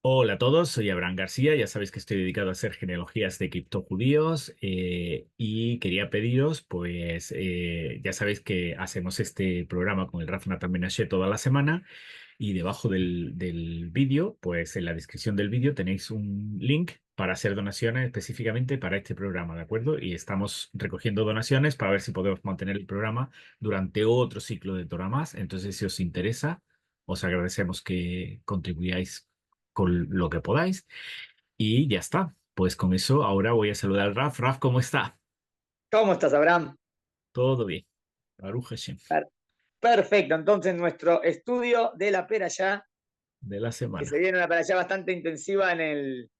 Hola a todos, soy Abraham García. Ya sabéis que estoy dedicado a hacer genealogías de criptojudíos y quería pediros, pues ya sabéis que hacemos este programa con el Raf Natan Menashe toda la semana y debajo del vídeo, pues en la descripción del vídeo tenéis un link para hacer donaciones específicamente para este programa, ¿de acuerdo? Y estamos recogiendo donaciones para ver si podemos mantener el programa durante otro ciclo de Torah más. Entonces, si os interesa, os agradecemos que contribuyáis con lo que podáis. Y ya está. Pues con eso ahora voy a saludar al Raf. Raf, ¿cómo está? ¿Cómo estás, Abraham? Todo bien. Baruch Hashem. Per- Perfecto, entonces nuestro estudio de la Perashá, De la que semana. se viene una Perashá bastante intensiva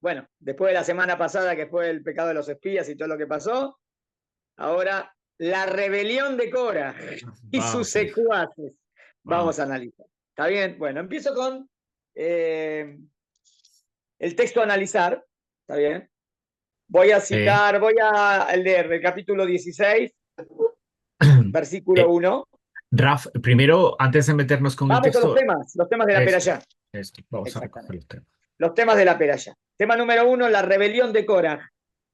bueno, después de la semana pasada que fue el pecado de los espías y todo lo que pasó, ahora la rebelión de Cora y sus Vamos a ir. secuaces. Vamos Vamos. a analizar. ¿Está bien? Bueno, empiezo con eh, el texto a analizar. ¿Está bien? Eh, Voy a leer el capítulo 16, versículo eh, 1. Raf, primero, antes de meternos con el Vamos con texto, los temas de la esto, Perashá. esto, vamos a recoger Exactamente. los temas. Los temas de la Perashá. Tema número 1, la rebelión de Korah,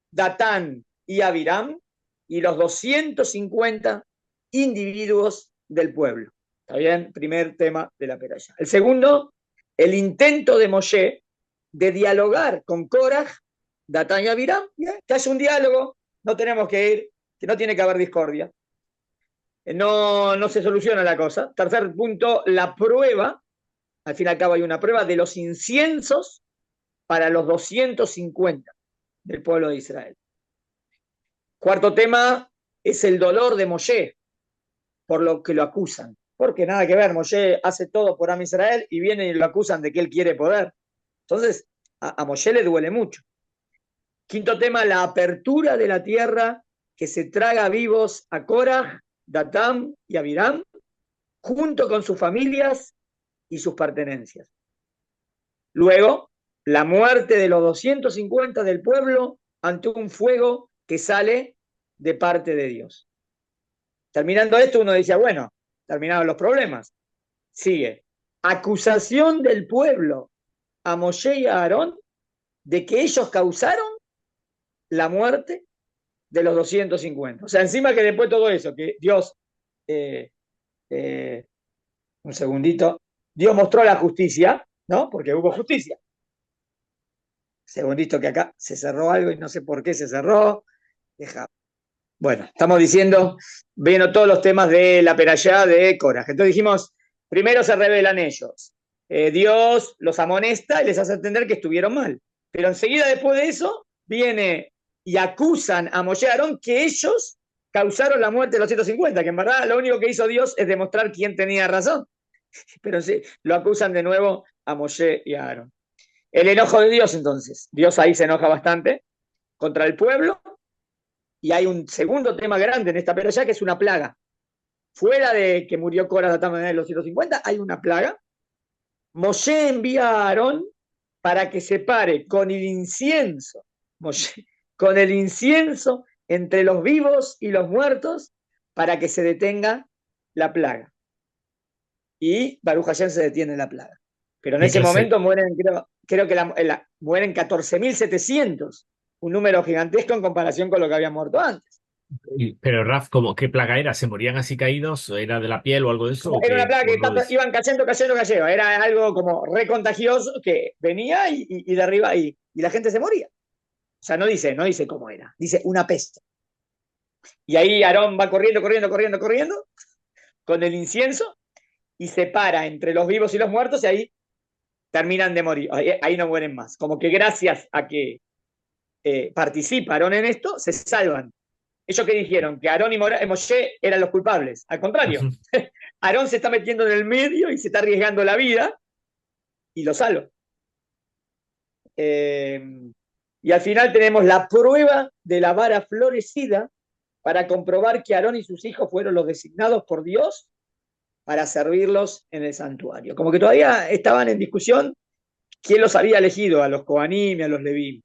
Datán y Abiram y los 250 individuos del pueblo. ¿Está bien? Primer tema de la Perashá. El segundo, el intento de Moshe de dialogar con Korah, Datán y Abiram, que haya un diálogo, no tenemos que ir, que no tiene que haber discordia. No se soluciona la cosa. Tercer punto, la prueba, al fin y al cabo hay una prueba de los inciensos para los 250 del pueblo de Israel. Cuarto tema es el dolor de Moshe por lo que lo acusan. Porque nada que ver, Moshe hace todo por Am Israel y vienen y lo acusan de que él quiere poder. Entonces, a Moshe le duele mucho. Quinto tema, la apertura de la tierra que se traga vivos a Korah, Datam y Abiram, junto con sus familias y sus pertenencias. Luego, la muerte de los 250 del pueblo ante un fuego que sale de parte de Dios. Terminando esto, uno dice, bueno, terminaron los problemas. Sigue. Acusación del pueblo a Moshe y a Aarón de que ellos causaron la muerte de los 250. O sea, encima que después de todo eso, que Dios, eh, eh, un segundito, Dios mostró la justicia, ¿no? Porque hubo justicia. Segundito que acá se cerró algo y no sé por qué se cerró. Deja. Bueno, estamos diciendo, viendo todos los temas de la perashá de Coraj. Entonces dijimos, primero se revelan ellos. Dios los amonesta y les hace entender que estuvieron mal. Pero enseguida después de eso, viene y acusan a Moshe y Aarón que ellos causaron la muerte de los 150, que en verdad lo único que hizo Dios es demostrar quién tenía razón. Pero sí, lo acusan de nuevo a Moshe y a Aarón. El enojo de Dios, entonces. Dios ahí se enoja bastante contra el pueblo. Y hay un segundo tema grande en esta peralla que es una plaga. Fuera de que murió Cora Datán en los 150, hay una plaga. Moshe envía a Aarón para que se pare con el incienso, Moshe, con el incienso entre los vivos y los muertos para que se detenga la plaga. Y Baruch Hashem se detiene la plaga. Pero en ¿Qué ese clase? momento mueren, creo que mueren 14.700, un número gigantesco en comparación con lo que había muerto antes. Pero Raf, ¿qué plaga era? ¿Se morían así caídos? ¿Era de la piel o algo de eso? ¿O Era una qué? plaga ¿O que no lo dice? iban cayendo, cayendo, cayendo. Era algo como recontagioso que venía y de arriba y la gente se moría. O sea, no dice cómo era, dice una peste. Y ahí Aarón va corriendo, corriendo, corriendo, corriendo con el incienso y se para entre los vivos y los muertos y ahí terminan de morir. Ahí no mueren más. Como que gracias a que participaron en esto, se salvan. ¿Ellos qué dijeron? Que Aarón y Moshe eran los culpables. Al contrario, Ujú. Aarón se está metiendo en el medio y se está arriesgando la vida y lo salva. Y al final tenemos la prueba de la vara florecida para comprobar que Aarón y sus hijos fueron los designados por Dios para servirlos en el santuario. Como que todavía estaban en discusión quién los había elegido, a los Coanim y a los Leví.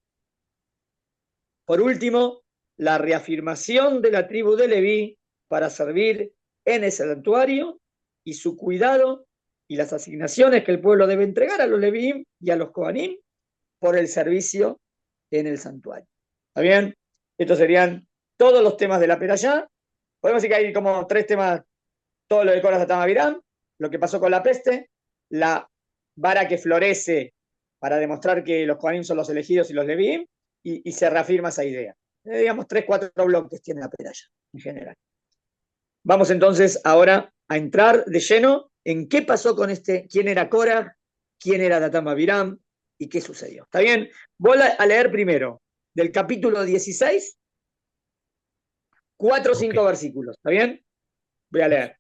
Por último, la reafirmación de la tribu de Leví para servir en el santuario y su cuidado y las asignaciones que el pueblo debe entregar a los Leví y a los Coanim por el servicio en el santuario. ¿Está bien? Estos serían todos los temas de la Perashá. Podemos decir que hay como 3 temas, todo lo de Korah, Datán, Abiram, lo que pasó con la peste, la vara que florece para demostrar que los Kohanim son los elegidos y los Levíim, y se reafirma esa idea. Digamos 3, 4 bloques tiene la Perashá en general. Vamos entonces ahora a entrar de lleno en qué pasó con quién era Korah, quién era Datán, Abiram y qué sucedió. ¿Está bien? Voy a leer primero del capítulo 16, 4 o 5 versículos. ¿Está bien? Voy a leer.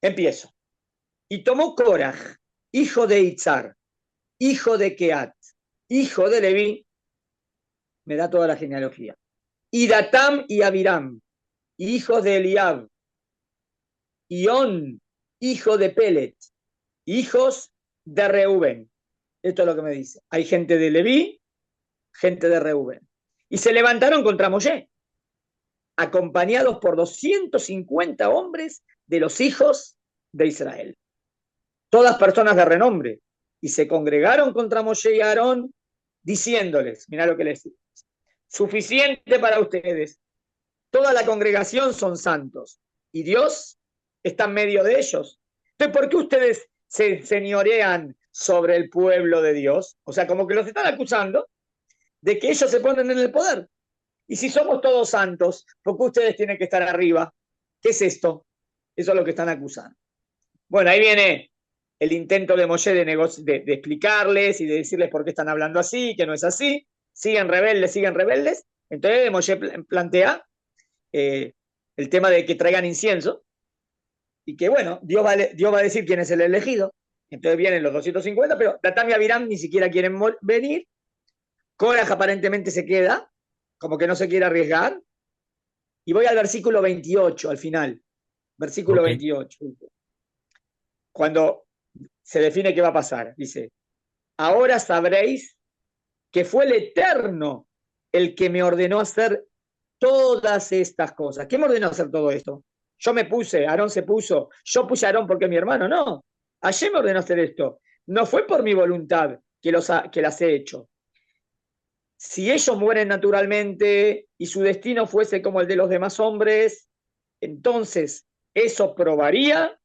Empiezo. Y tomó Korah, hijo de Itzar, hijo de Keat, hijo de Leví, me da toda la genealogía, y Datam y Abiram, hijos de Eliab, y On, hijo de Pelet, hijos de Reuben. Esto es lo que me dice. Hay gente de Leví, gente de Reuben. Y se levantaron contra Moshe, acompañados por 250 hombres de los hijos de Israel, todas personas de renombre, y se congregaron contra Moshe y Aarón, diciéndoles, mirá lo que les dice, suficiente para ustedes, toda la congregación son santos, y Dios está en medio de ellos. Entonces, ¿por qué ustedes se señorean sobre el pueblo de Dios? O sea, como que los están acusando de que ellos se ponen en el poder. Y si somos todos santos, ¿por qué ustedes tienen que estar arriba? ¿Qué es esto? Eso es lo que están acusando. Bueno, ahí viene el intento de Moshe de explicarles y de decirles por qué están hablando así, que no es así. Siguen rebeldes, siguen rebeldes. Entonces Moshe plantea el tema de que traigan incienso y que, bueno, Dios va a decir quién es el elegido. Entonces vienen los 250, pero Datán y Abiram ni siquiera quieren venir. Korah aparentemente se queda, como que no se quiere arriesgar. Y voy al versículo 28, al final. Versículo 28. Cuando se define qué va a pasar. Dice, ahora sabréis que fue el Eterno el que me ordenó hacer todas estas cosas. ¿Qué me ordenó hacer todo esto? Yo me puse, Aarón se puso, yo puse a Aarón porque es mi hermano. No, ayer me ordenó hacer esto. No fue por mi voluntad que las he hecho. Si ellos mueren naturalmente y su destino fuese como el de los demás hombres, entonces eso probaría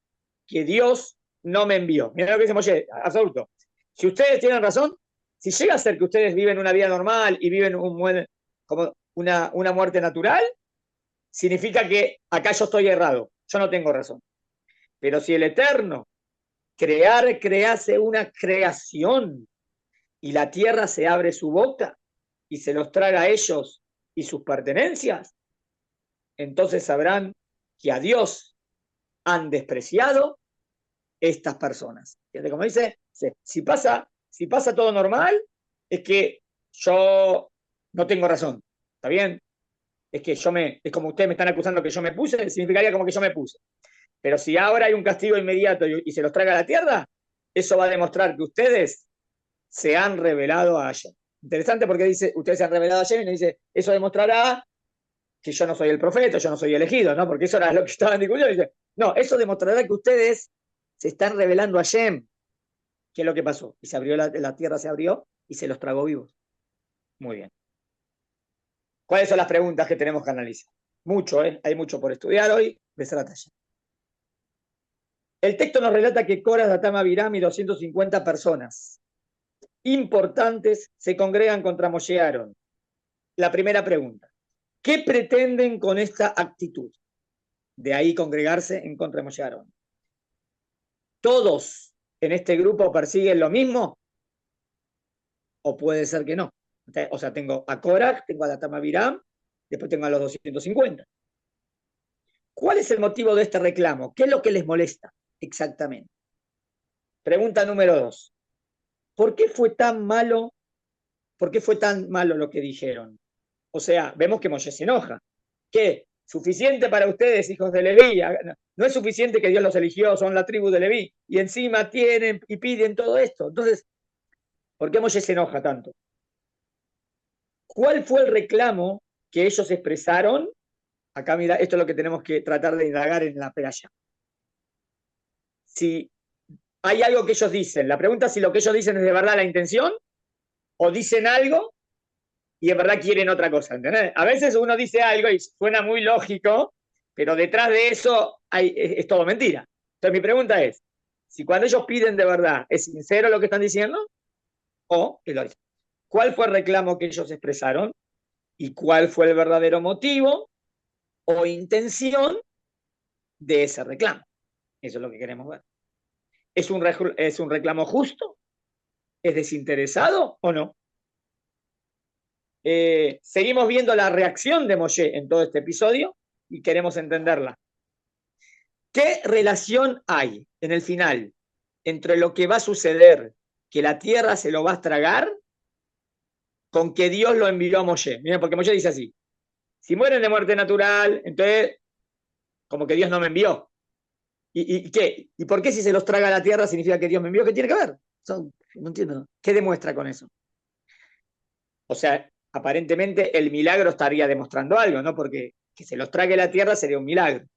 que Dios no me envió. Mira lo que dice Moshe, absoluto. Si ustedes tienen razón, si llega a ser que ustedes viven una vida normal y viven como una muerte natural, significa que acá yo estoy errado, yo no tengo razón. Pero si el Eterno crease una creación y la tierra se abre su boca y se los traga a ellos y sus pertenencias, entonces sabrán que a Dios han despreciado estas personas. Fíjate, como dice, si pasa todo normal, es que yo no tengo razón. ¿Está bien? Es que es como ustedes me están acusando que yo me puse, significaría como que yo me puse. Pero si ahora hay un castigo inmediato y se los traga a la tierra, eso va a demostrar que ustedes se han revelado a Hashem. Interesante porque dice, ustedes se han revelado a Hashem y nos dice, eso demostrará que yo no soy el profeta, yo no soy elegido, ¿no? Porque eso era lo que estaban discutiendo. Dice, no, eso demostrará que ustedes se están revelando a Hashem. ¿Qué es lo que pasó? Y se abrió la tierra, se abrió y se los tragó vivos. Muy bien. ¿Cuáles son las preguntas que tenemos que analizar? Mucho, ¿eh? Hay mucho por estudiar hoy. Besrat Hashem. El texto nos relata que Korah, Datán, Abiram y 250 personas importantes se congregan contra Moshe y Aarón. La primera pregunta. ¿Qué pretenden con esta actitud? De ahí congregarse en contra de Moshe y Aarón. ¿Todos en este grupo persiguen lo mismo? ¿O puede ser que no? O sea, tengo a Korah, tengo a Datán, Abiram, después tengo a los 250. ¿Cuál es el motivo de este reclamo? ¿Qué es lo que les molesta exactamente? Pregunta número 2. ¿Por qué fue tan malo? ¿Por qué fue tan malo lo que dijeron? O sea, vemos que Moshe se enoja. ¿Qué? ¿Suficiente para ustedes, hijos de Leví? No es suficiente que Dios los eligió, son la tribu de Leví, y encima tienen y piden todo esto. Entonces, ¿por qué Moshe se enoja tanto? ¿Cuál fue el reclamo que ellos expresaron? Acá mira, esto es lo que tenemos que tratar de indagar en la peralla. Si hay algo que ellos dicen. La pregunta es si lo que ellos dicen es de verdad la intención o dicen algo y en verdad quieren otra cosa, ¿entendés? A veces uno dice algo y suena muy lógico, pero detrás de eso es todo mentira. Entonces mi pregunta es, si cuando ellos piden de verdad, ¿es sincero lo que están diciendo? ¿O es lo dicen? ¿Cuál fue el reclamo que ellos expresaron? ¿Y cuál fue el verdadero motivo o intención de ese reclamo? Eso es lo que queremos ver. ¿Es un reclamo justo? ¿Es desinteresado o no? Seguimos viendo la reacción de Moshe en todo este episodio y queremos entenderla. ¿Qué relación hay en el final entre lo que va a suceder, que la tierra se lo va a tragar, con que Dios lo envió a Moshe? Miren, porque Moshe dice así, si mueren de muerte natural, entonces como que Dios no me envió. ¿Y qué? ¿Y por qué si se los traga la tierra significa que Dios me envió? ¿Qué tiene que ver? No entiendo. ¿Qué demuestra con eso? O sea, aparentemente el milagro estaría demostrando algo, ¿no? Porque que se los trague la tierra sería un milagro.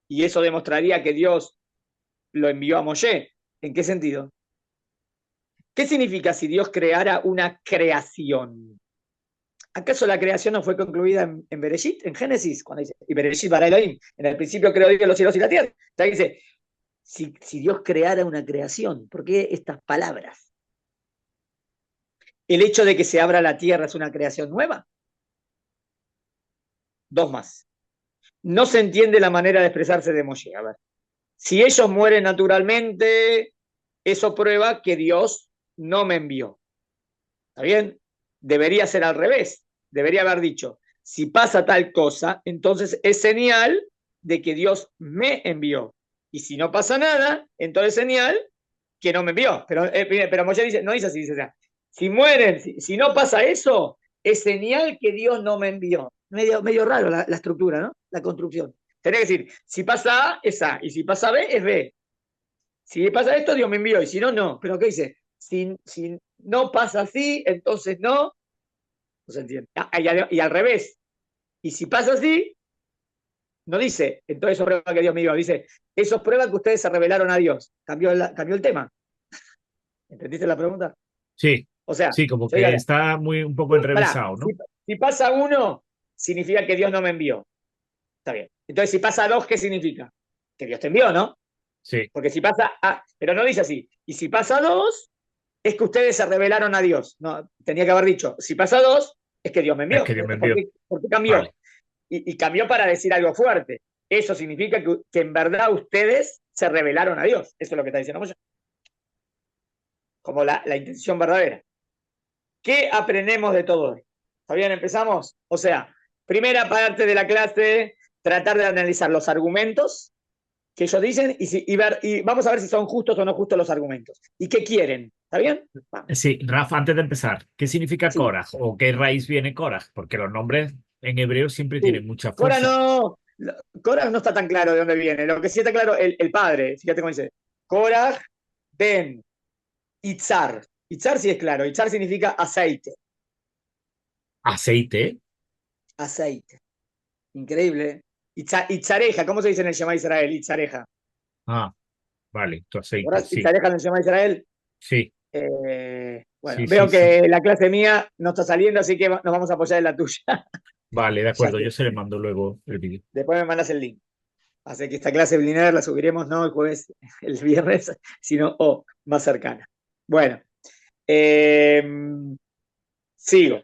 Y eso demostraría que Dios lo envió a Moshe. ¿En qué sentido? ¿Qué significa si Dios creara una creación? ¿Acaso la creación no fue concluida en Bereshit, en Génesis? Cuando dice, y Bereshit bara Elohim, en el principio creó Dios los cielos y la tierra. Entonces dice, si Dios creara una creación, ¿por qué estas palabras? ¿El hecho de que se abra la tierra es una creación nueva? Dos más. No se entiende la manera de expresarse de Moshe. A ver, si ellos mueren naturalmente, eso prueba que Dios no me envió. ¿Está bien? Debería ser al revés. Debería haber dicho, si pasa tal cosa, entonces es señal de que Dios me envió. Y si no pasa nada, entonces es señal que no me envió. Pero Moshe dice, no dice así, dice, o sea, si mueren, si no pasa eso, es señal que Dios no me envió. Medio raro la estructura, ¿no? La construcción. Tenés que decir, si pasa A, es A, y si pasa B, es B. Si pasa esto, Dios me envió, y si no, no. ¿Pero qué dice? Si no pasa así, entonces no. No se entiende. Y al revés. Y si pasa así, no dice, entonces eso prueba que Dios me envió. Dice, eso prueba que ustedes se revelaron a Dios. Cambió el tema. ¿Entendiste la pregunta? Sí, O sea, sí, como yo que digo, está un poco pará, enrevesado, ¿no? si pasa uno, significa que Dios no me envió. Está bien. Entonces, si pasa dos, ¿qué significa? Que Dios te envió, ¿no? Sí, Porque si pasa, pero no dice así. Y si pasa dos, es que ustedes se revelaron a Dios. No, tenía que haber dicho, si pasa dos, es que Dios me es envió. que Dios me ¿Por envió. qué, por qué cambió? Vale. Y cambió para decir algo fuerte. Eso significa que en verdad ustedes se revelaron a Dios. Eso es lo que está diciendo Moshe. Como la intención verdadera. ¿Qué aprendemos de todo esto? ¿Está bien? ¿Empezamos? O sea, primera parte de la clase, tratar de analizar los argumentos que ellos dicen y vamos a ver si son justos o no justos los argumentos. ¿Y qué quieren? ¿Está bien? Vamos. Sí, Rafa, antes de empezar, ¿qué significa Sí, Korah o qué raíz viene Korah? Porque los nombres en hebreo siempre tienen sí. mucha Cora fuerza. no, Cora no está tan claro de dónde viene. Lo que sí está claro, el padre, fíjate cómo dice, Cora ben Itzar. Itzar sí es claro, Itzar significa aceite. ¿Aceite? Aceite. Increíble. Itzareja, ¿cómo se dice en el Shema Israel? Itzareja. Ah, vale, tu aceite, ¿Verdad? sí, Itzareja en el Shema Israel. sí, Bueno, sí, sí, veo sí. que la clase mía no está saliendo, así que nos vamos a apoyar en la tuya. Vale, de Ya acuerdo, yo que se le mando luego el vídeo. después me mandas el link. Así que esta clase blinar la subiremos no el jueves, el viernes, sino más cercana. Bueno, eh, sigo.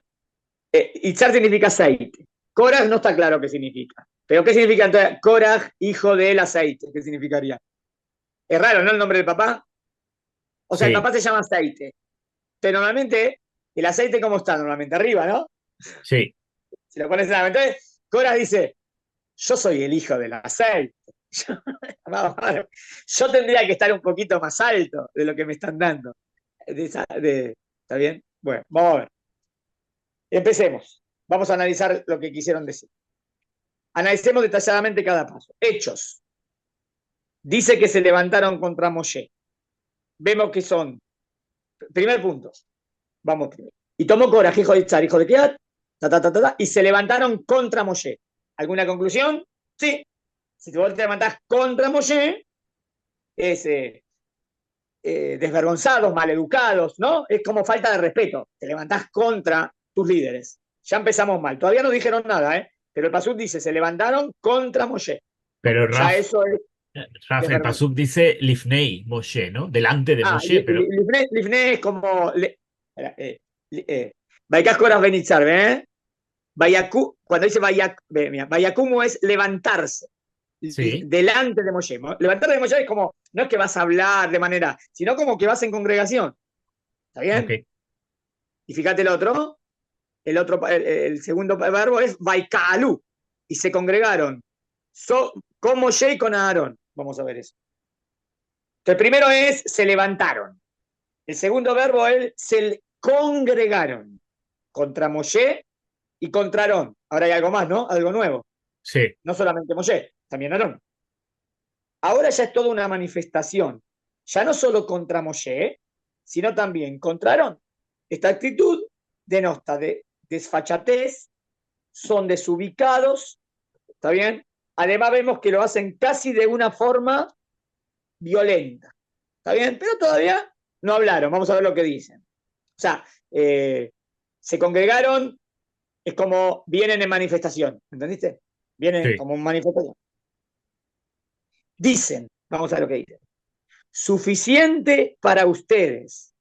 Itzar significa aceite. Korah no está claro qué significa. Pero ¿qué significa entonces Korah, hijo del aceite? ¿Qué significaría? Es raro, ¿no? El nombre del papá. O sea, el Sí, papá se llama aceite. Pero normalmente, el aceite, ¿cómo está? Normalmente arriba, ¿no? sí, Si lo pones en la. Entonces, Korah dice: yo soy el hijo del aceite. Yo tendría que estar un poquito más alto de lo que me están dando. ¿Está bien? Bueno, vamos a ver. Empecemos. Vamos a analizar lo que quisieron decir. Analicemos detalladamente cada paso. Hechos. Dice que se levantaron contra Moshe. Vemos que son. Primer punto. Vamos primero. Y tomó Coraj, hijo de Itzar, hijo de Kiat, y se levantaron contra Moshe. ¿Alguna conclusión? Sí. Si vos te levantás contra Moshe, es desvergonzados, maleducados, ¿no? Es como falta de respeto. Te levantás contra tus líderes. Ya empezamos mal. Todavía no dijeron nada, ¿eh? Pero el Pasuk dice, se levantaron contra Moshe. Pero Ya eso es El desvergonzado. Pasuk dice Lifnei Moshe, ¿no? Delante de Ah, Moshe, pero Lifne es como... Vaikas Coras Benitzar, ¿eh? Cuando dice Vayakumu es levantarse sí, delante de Moshe. Levantar de Moshe es como, no es que vas a hablar de manera, sino como que vas en congregación. ¿Está ok, bien? Y fíjate el segundo verbo es Vaikalu. Y se congregaron con Moshe y con Aarón. Vamos a ver eso. El primero es se levantaron. El segundo verbo es se congregaron contra Moshe y contra Aarón. Ahora hay algo más, ¿no? Algo nuevo. sí, No solamente Moshe, también Aarón. Ahora ya es toda una manifestación. Ya no solo contra Moshe, sino también contra Aarón. Esta actitud denota de desfachatez, son desubicados, ¿está bien? Además vemos que lo hacen casi de una forma violenta, ¿está bien? Pero todavía no hablaron, vamos a ver lo que dicen. O sea, se congregaron, es como vienen en manifestación, ¿entendiste? Vienen sí. como en manifestación. Dicen, vamos a ver lo que dicen, suficiente para ustedes.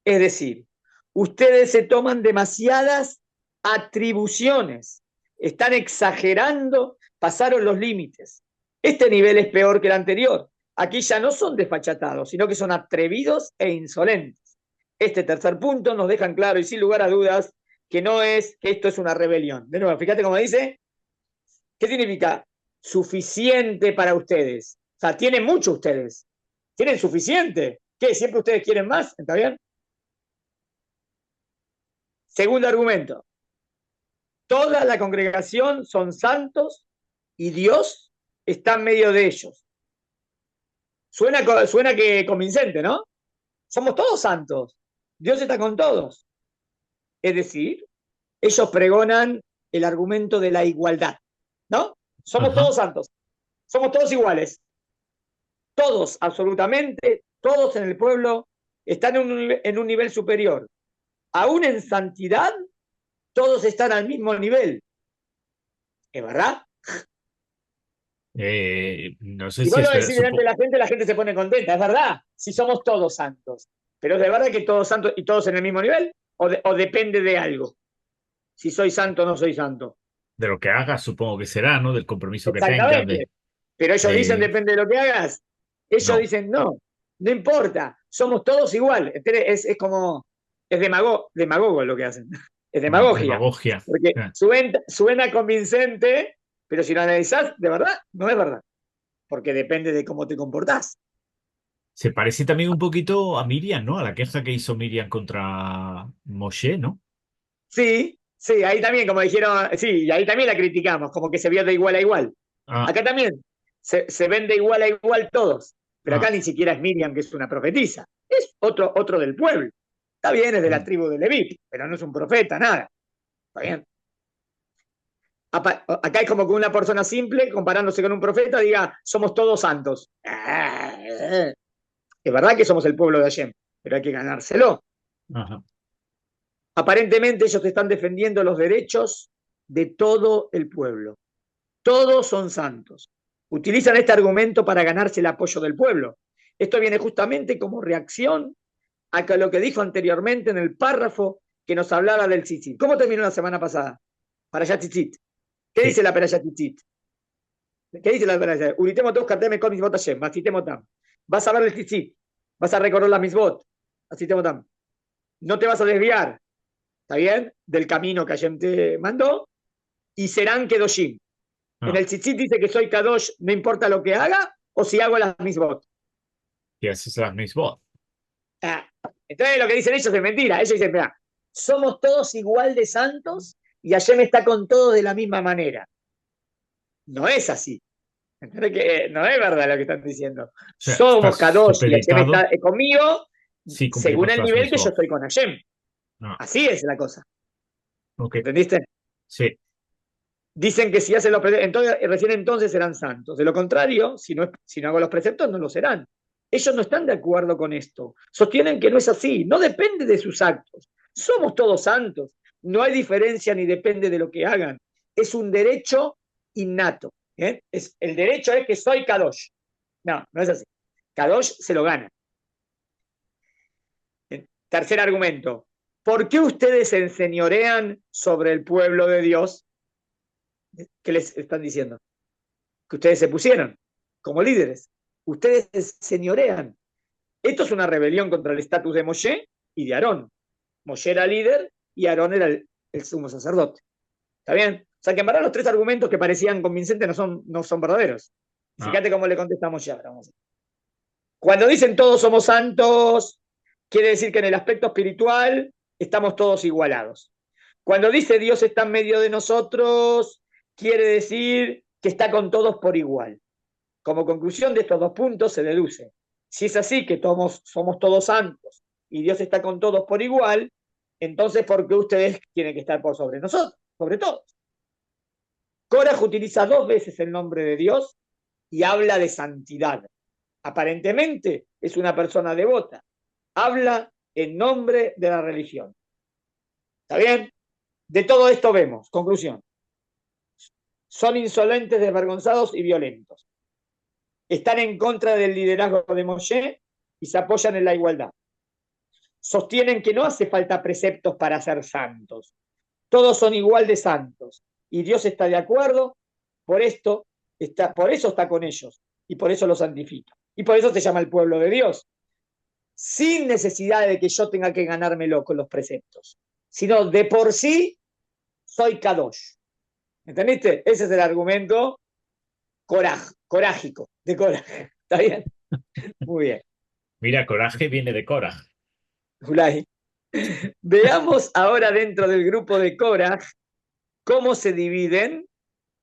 Es decir, ustedes se toman demasiadas atribuciones, están exagerando, pasaron los límites. Este nivel es peor que el anterior. Aquí ya no son desfachatados, sino que son atrevidos e insolentes. Este tercer punto nos deja en claro y sin lugar a dudas que no es que esto es una rebelión. De nuevo, fíjate cómo dice, ¿qué significa? Suficiente para ustedes. O sea, tienen mucho ustedes. Tienen suficiente. ¿Qué? ¿Siempre ustedes quieren más? ¿Está bien? Segundo argumento. Toda la congregación son santos y Dios está en medio de ellos. Suena que convincente, ¿no? Somos todos santos. Dios está con todos. Es decir, ellos pregonan el argumento de la igualdad, ¿no? Somos Ajá. todos santos. Somos todos iguales. Todos, absolutamente, todos en el pueblo están en un nivel superior. Aún en santidad, todos están al mismo nivel. ¿Es verdad? No sé Si si vos lo estoy, decís delante de la gente se pone contenta. Es verdad, si somos todos santos. Pero ¿es de verdad que todos santos y todos en el mismo nivel? ¿O depende de algo? Si soy santo o no soy santo. de lo que hagas, supongo que será, ¿no? Del compromiso que tengas, Exactamente. Pero ellos dicen de... depende de lo que hagas. Ellos No, dicen no, no importa, somos todos igual. Es como, es demagogo lo que hacen. Es demagogia. demagogia. Porque suena convincente, pero si lo analizás, de verdad, no es verdad. Porque depende de cómo te comportás. Se parece también un poquito a Miriam, ¿no? A la queja que hizo Miriam contra Moshe, ¿no? Sí, sí, ahí también, como dijeron, sí, y ahí también la criticamos, como que se vio de igual a igual. Ah, Acá también se ven de igual a igual todos, pero acá ah, ni siquiera es Miriam, que es una profetisa, es otro del pueblo. Está bien, es de la mm. tribu de Leví, pero no es un profeta, nada. Está bien. Acá es como que una persona simple, comparándose con un profeta, diga, somos todos santos. Es verdad que somos el pueblo de Hashem, pero hay que ganárselo. Ajá. Aparentemente ellos están defendiendo los derechos de todo el pueblo. Todos son santos. Utilizan este argumento para ganarse el apoyo del pueblo. Esto viene justamente como reacción a lo que dijo anteriormente en el párrafo que nos hablaba del tzitzit. ¿Cómo terminó la semana pasada? Parashat tzitzit. ¿Qué Sí, dice la Parashat tzitzit? ¿Qué dice la Parashat? Uritemo todos carteme con misbot Hashem, masitemotam. Vas a ver el tzitzit, vas a recordar las misbot, masitemotam. No te vas a desviar, ¿está bien? Del camino que Hashem te mandó, y serán kedoshim. En ah, el tzitzit dice que soy kadosh, no importa lo que haga, o si hago las misbot. y esa es la misma. Ah, entonces lo que dicen ellos es mentira. Ellos dicen, mira, somos todos igual de santos y Hashem está con todos de la misma manera. No es así. Que no es verdad lo que están diciendo. O sea, estás Somos kadosh y Hashem supeditado está conmigo si según cumplimos el las nivel que yo mismas. estoy con Hashem. Ah, Así es la cosa. ok, ¿Entendiste? sí, Dicen que si hacen los preceptos, recién entonces serán santos. De lo contrario, si no hago los preceptos, no lo serán. Ellos no están de acuerdo con esto. Sostienen que no es así. No depende de sus actos. Somos todos santos. No hay diferencia ni depende de lo que hagan. Es un derecho innato. El derecho es que soy Kadosh. No, no es así. Kadosh se lo gana. Tercer argumento. ¿Por qué ustedes se enseñorean sobre el pueblo de Dios? ¿Qué les están diciendo? Que ustedes se pusieron como líderes. Ustedes se señorean. Esto es una rebelión contra el estatus de Moshe y de Aarón. Moshe era líder y Aarón era el sumo sacerdote. ¿Está bien? O sea que en verdad los tres argumentos que parecían convincentes no son verdaderos. Fíjate cómo le contesta Moshe ahora. Cuando dicen todos somos santos, quiere decir que en el aspecto espiritual estamos todos igualados. Cuando dice Dios está en medio de nosotros, quiere decir que está con todos por igual. Como conclusión de estos dos puntos se deduce, si es así que somos todos santos y Dios está con todos por igual, entonces ¿por qué ustedes tienen que estar por sobre nosotros, sobre todos? Korah utiliza 2 veces el nombre de Dios y habla de santidad. Aparentemente es una persona devota. Habla en nombre de la religión. ¿Está bien? De todo esto vemos, conclusión. Son insolentes, desvergonzados y violentos. Están en contra del liderazgo de Moshe y se apoyan en la igualdad. Sostienen que no hace falta preceptos para ser santos. Todos son igual de santos. Y Dios está de acuerdo, por eso está con ellos. Y por eso los santifica. Y por eso se llama el pueblo de Dios. Sin necesidad de que yo tenga que ganármelo con los preceptos. Sino de por sí soy Kadosh. ¿Entendiste? Ese es el argumento corágico, de coraje. ¿Está bien? Muy bien. Mira, coraje viene de Cora. Julay. Veamos ahora dentro del grupo de Korah cómo se dividen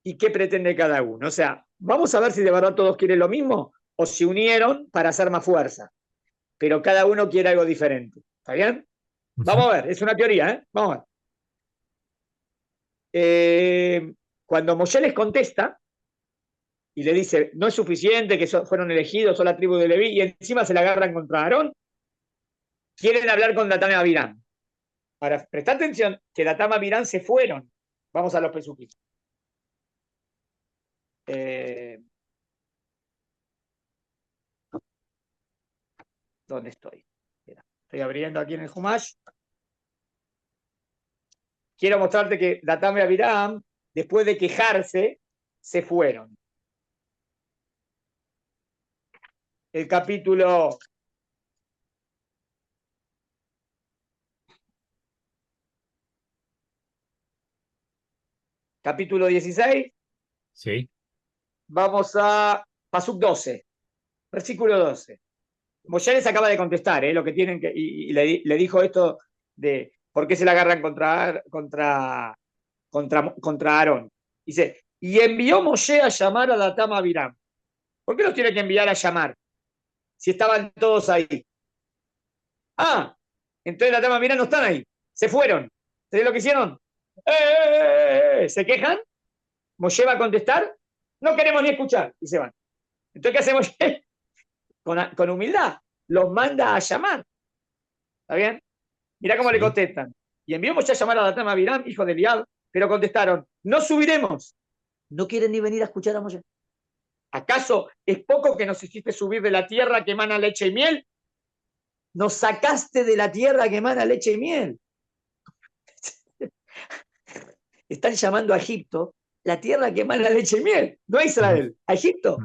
y qué pretende cada uno. O sea, vamos a ver si de verdad todos quieren lo mismo o se unieron para hacer más fuerza. Pero cada uno quiere algo diferente. ¿Está bien? Vamos a ver, es una teoría, ¿eh? Vamos a ver. Cuando Moshe les contesta y le dice, no es suficiente que fueron elegidos, son la tribu de Leví, y encima se la agarran contra Aarón, quieren hablar con Datán y Abirán. Ahora, presta atención que Datán y Abirán se fueron. Vamos a los pesuquitos. ¿Dónde estoy? Estoy abriendo aquí en el Humash. Quiero mostrarte que Datán y Abirán, después de quejarse, se fueron. El capítulo 16. Sí. Vamos a Pasuk 12, versículo 12. Moshe les acaba de contestar lo que tienen que, y le dijo esto de por qué se la agarran contra Aarón. Dice, y envió Moshe a llamar a Datán y Abiram. ¿Por qué los tiene que enviar a llamar? Si estaban todos ahí. Ah, entonces Datán y Abiram no están ahí. Se fueron. ¿Sabés lo que hicieron? ¿Se quejan? Moshe va a contestar. No queremos ni escuchar. Y se van. Entonces, ¿qué hace Moshe? Con humildad. Los manda a llamar. ¿Está bien? Mirá cómo le contestan. Y envió Moshe a llamar a Datán y Abiram, hijo de Eliab, pero contestaron, no subiremos. No quieren ni venir a escuchar a Moshe. ¿Acaso es poco que nos hiciste subir de la tierra que emana leche y miel? Nos sacaste de la tierra que emana leche y miel. Están llamando a Egipto la tierra que emana leche y miel, no a Israel, a Egipto.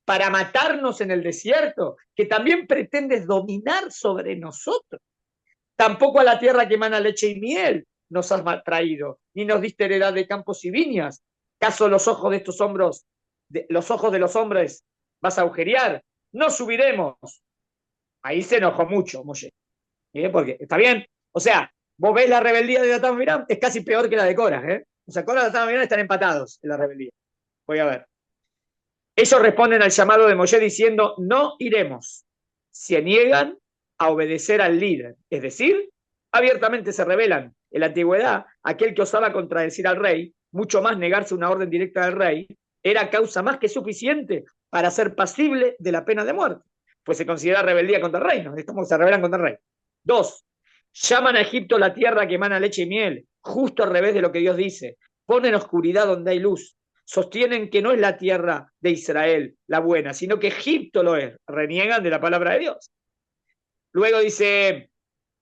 Para matarnos en el desierto, que también pretendes dominar sobre nosotros. Tampoco a la tierra que emana leche y miel nos has traído, ni nos diste heredad de campos y viñas. ¿Acaso los ojos de estos hombros, los ojos de los hombres vas a agujerear? No subiremos. Ahí se enojó mucho Moshe. Porque está bien. O sea, vos ves la rebeldía de Datán y Abiram, es casi peor que la de Korah. O sea, Korah y Datán y Abiram están empatados en la rebeldía. Voy a ver. Ellos responden al llamado de Moshe diciendo, no iremos. Se niegan a obedecer al líder. Es decir, abiertamente se rebelan. En la antigüedad, aquel que osaba contradecir al rey, mucho más negarse una orden directa del rey, era causa más que suficiente para ser pasible de la pena de muerte, pues se considera rebeldía contra el reino, es como se rebelan contra el rey. 2. Llaman a Egipto la tierra que emana leche y miel, justo al revés de lo que Dios dice. Ponen oscuridad donde hay luz. Sostienen que no es la tierra de Israel la buena, sino que Egipto lo es. Reniegan de la palabra de Dios. Luego dice,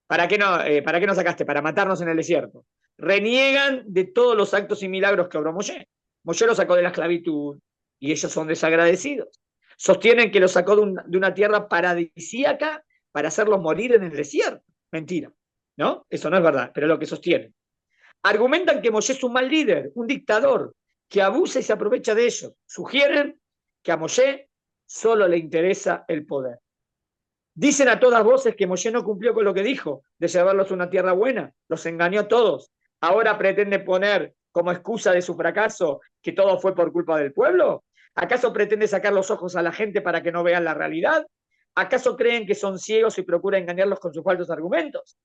¿para qué nos sacaste? Para matarnos en el desierto. Reniegan de todos los actos y milagros que obró Moshe. Moshe lo sacó de la esclavitud y ellos son desagradecidos. Sostienen que lo sacó de una tierra paradisíaca para hacerlos morir en el desierto. Mentira, ¿no? Eso no es verdad, pero es lo que sostienen. Argumentan que Moshe es un mal líder, un dictador, que abusa y se aprovecha de ellos. Sugieren que a Moshe solo le interesa el poder. Dicen a todas voces que Moshe no cumplió con lo que dijo, de llevarlos a una tierra buena, los engañó a todos. Ahora pretende poner como excusa de su fracaso que todo fue por culpa del pueblo. ¿Acaso pretende sacar los ojos a la gente para que no vean la realidad? ¿Acaso creen que son ciegos y procura engañarlos con sus falsos argumentos?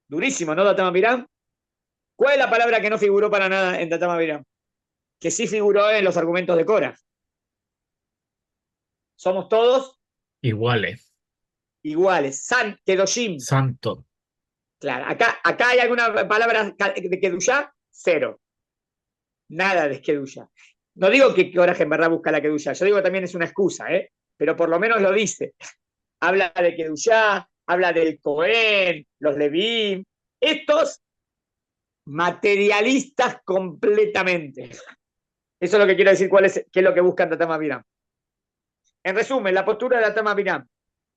Durísimo, ¿no, Datama Biram? ¿Cuál es la palabra que no figuró para nada en Datama Biram? Que sí figuró en los argumentos de Cora. Somos todos Iguales. iguales. San, Kedoshim. Santo. Claro, acá hay alguna palabra de Kedushá, cero. Nada de Kedushá. No digo que Korah en verdad busca la Kedushá, yo digo que también es una excusa, pero por lo menos lo dice. Habla de Kedushá, habla del Cohen, los Levim. Estos materialistas completamente. Eso es lo que quiero decir, qué es lo que buscan Datama Biram. En resumen, la postura de Datama Biram,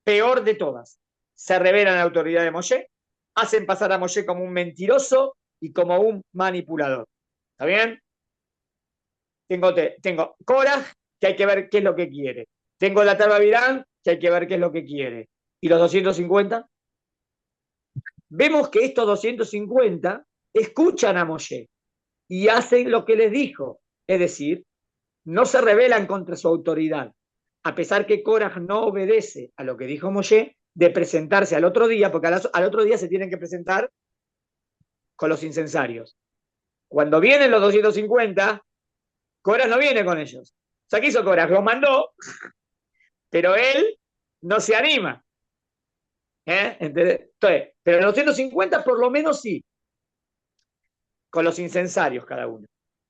peor de todas. Se revelan a la autoridad de Moshe, hacen pasar a Moshe como un mentiroso y como un manipulador. ¿Está bien? Tengo Korah, que hay que ver qué es lo que quiere. Tengo Datama Biram, que hay que ver qué es lo que quiere. ¿Y los 250? Vemos que estos 250 escuchan a Moshe y hacen lo que les dijo. Es decir, no se rebelan contra su autoridad, a pesar que Korah no obedece a lo que dijo Moshe, de presentarse al otro día, porque al otro día se tienen que presentar con los incensarios. Cuando vienen los 250, Korah no viene con ellos. O sea, ¿qué hizo Korah? Los mandó, pero él no se anima. Entonces, pero los 250 por lo menos sí, con los incensarios cada uno.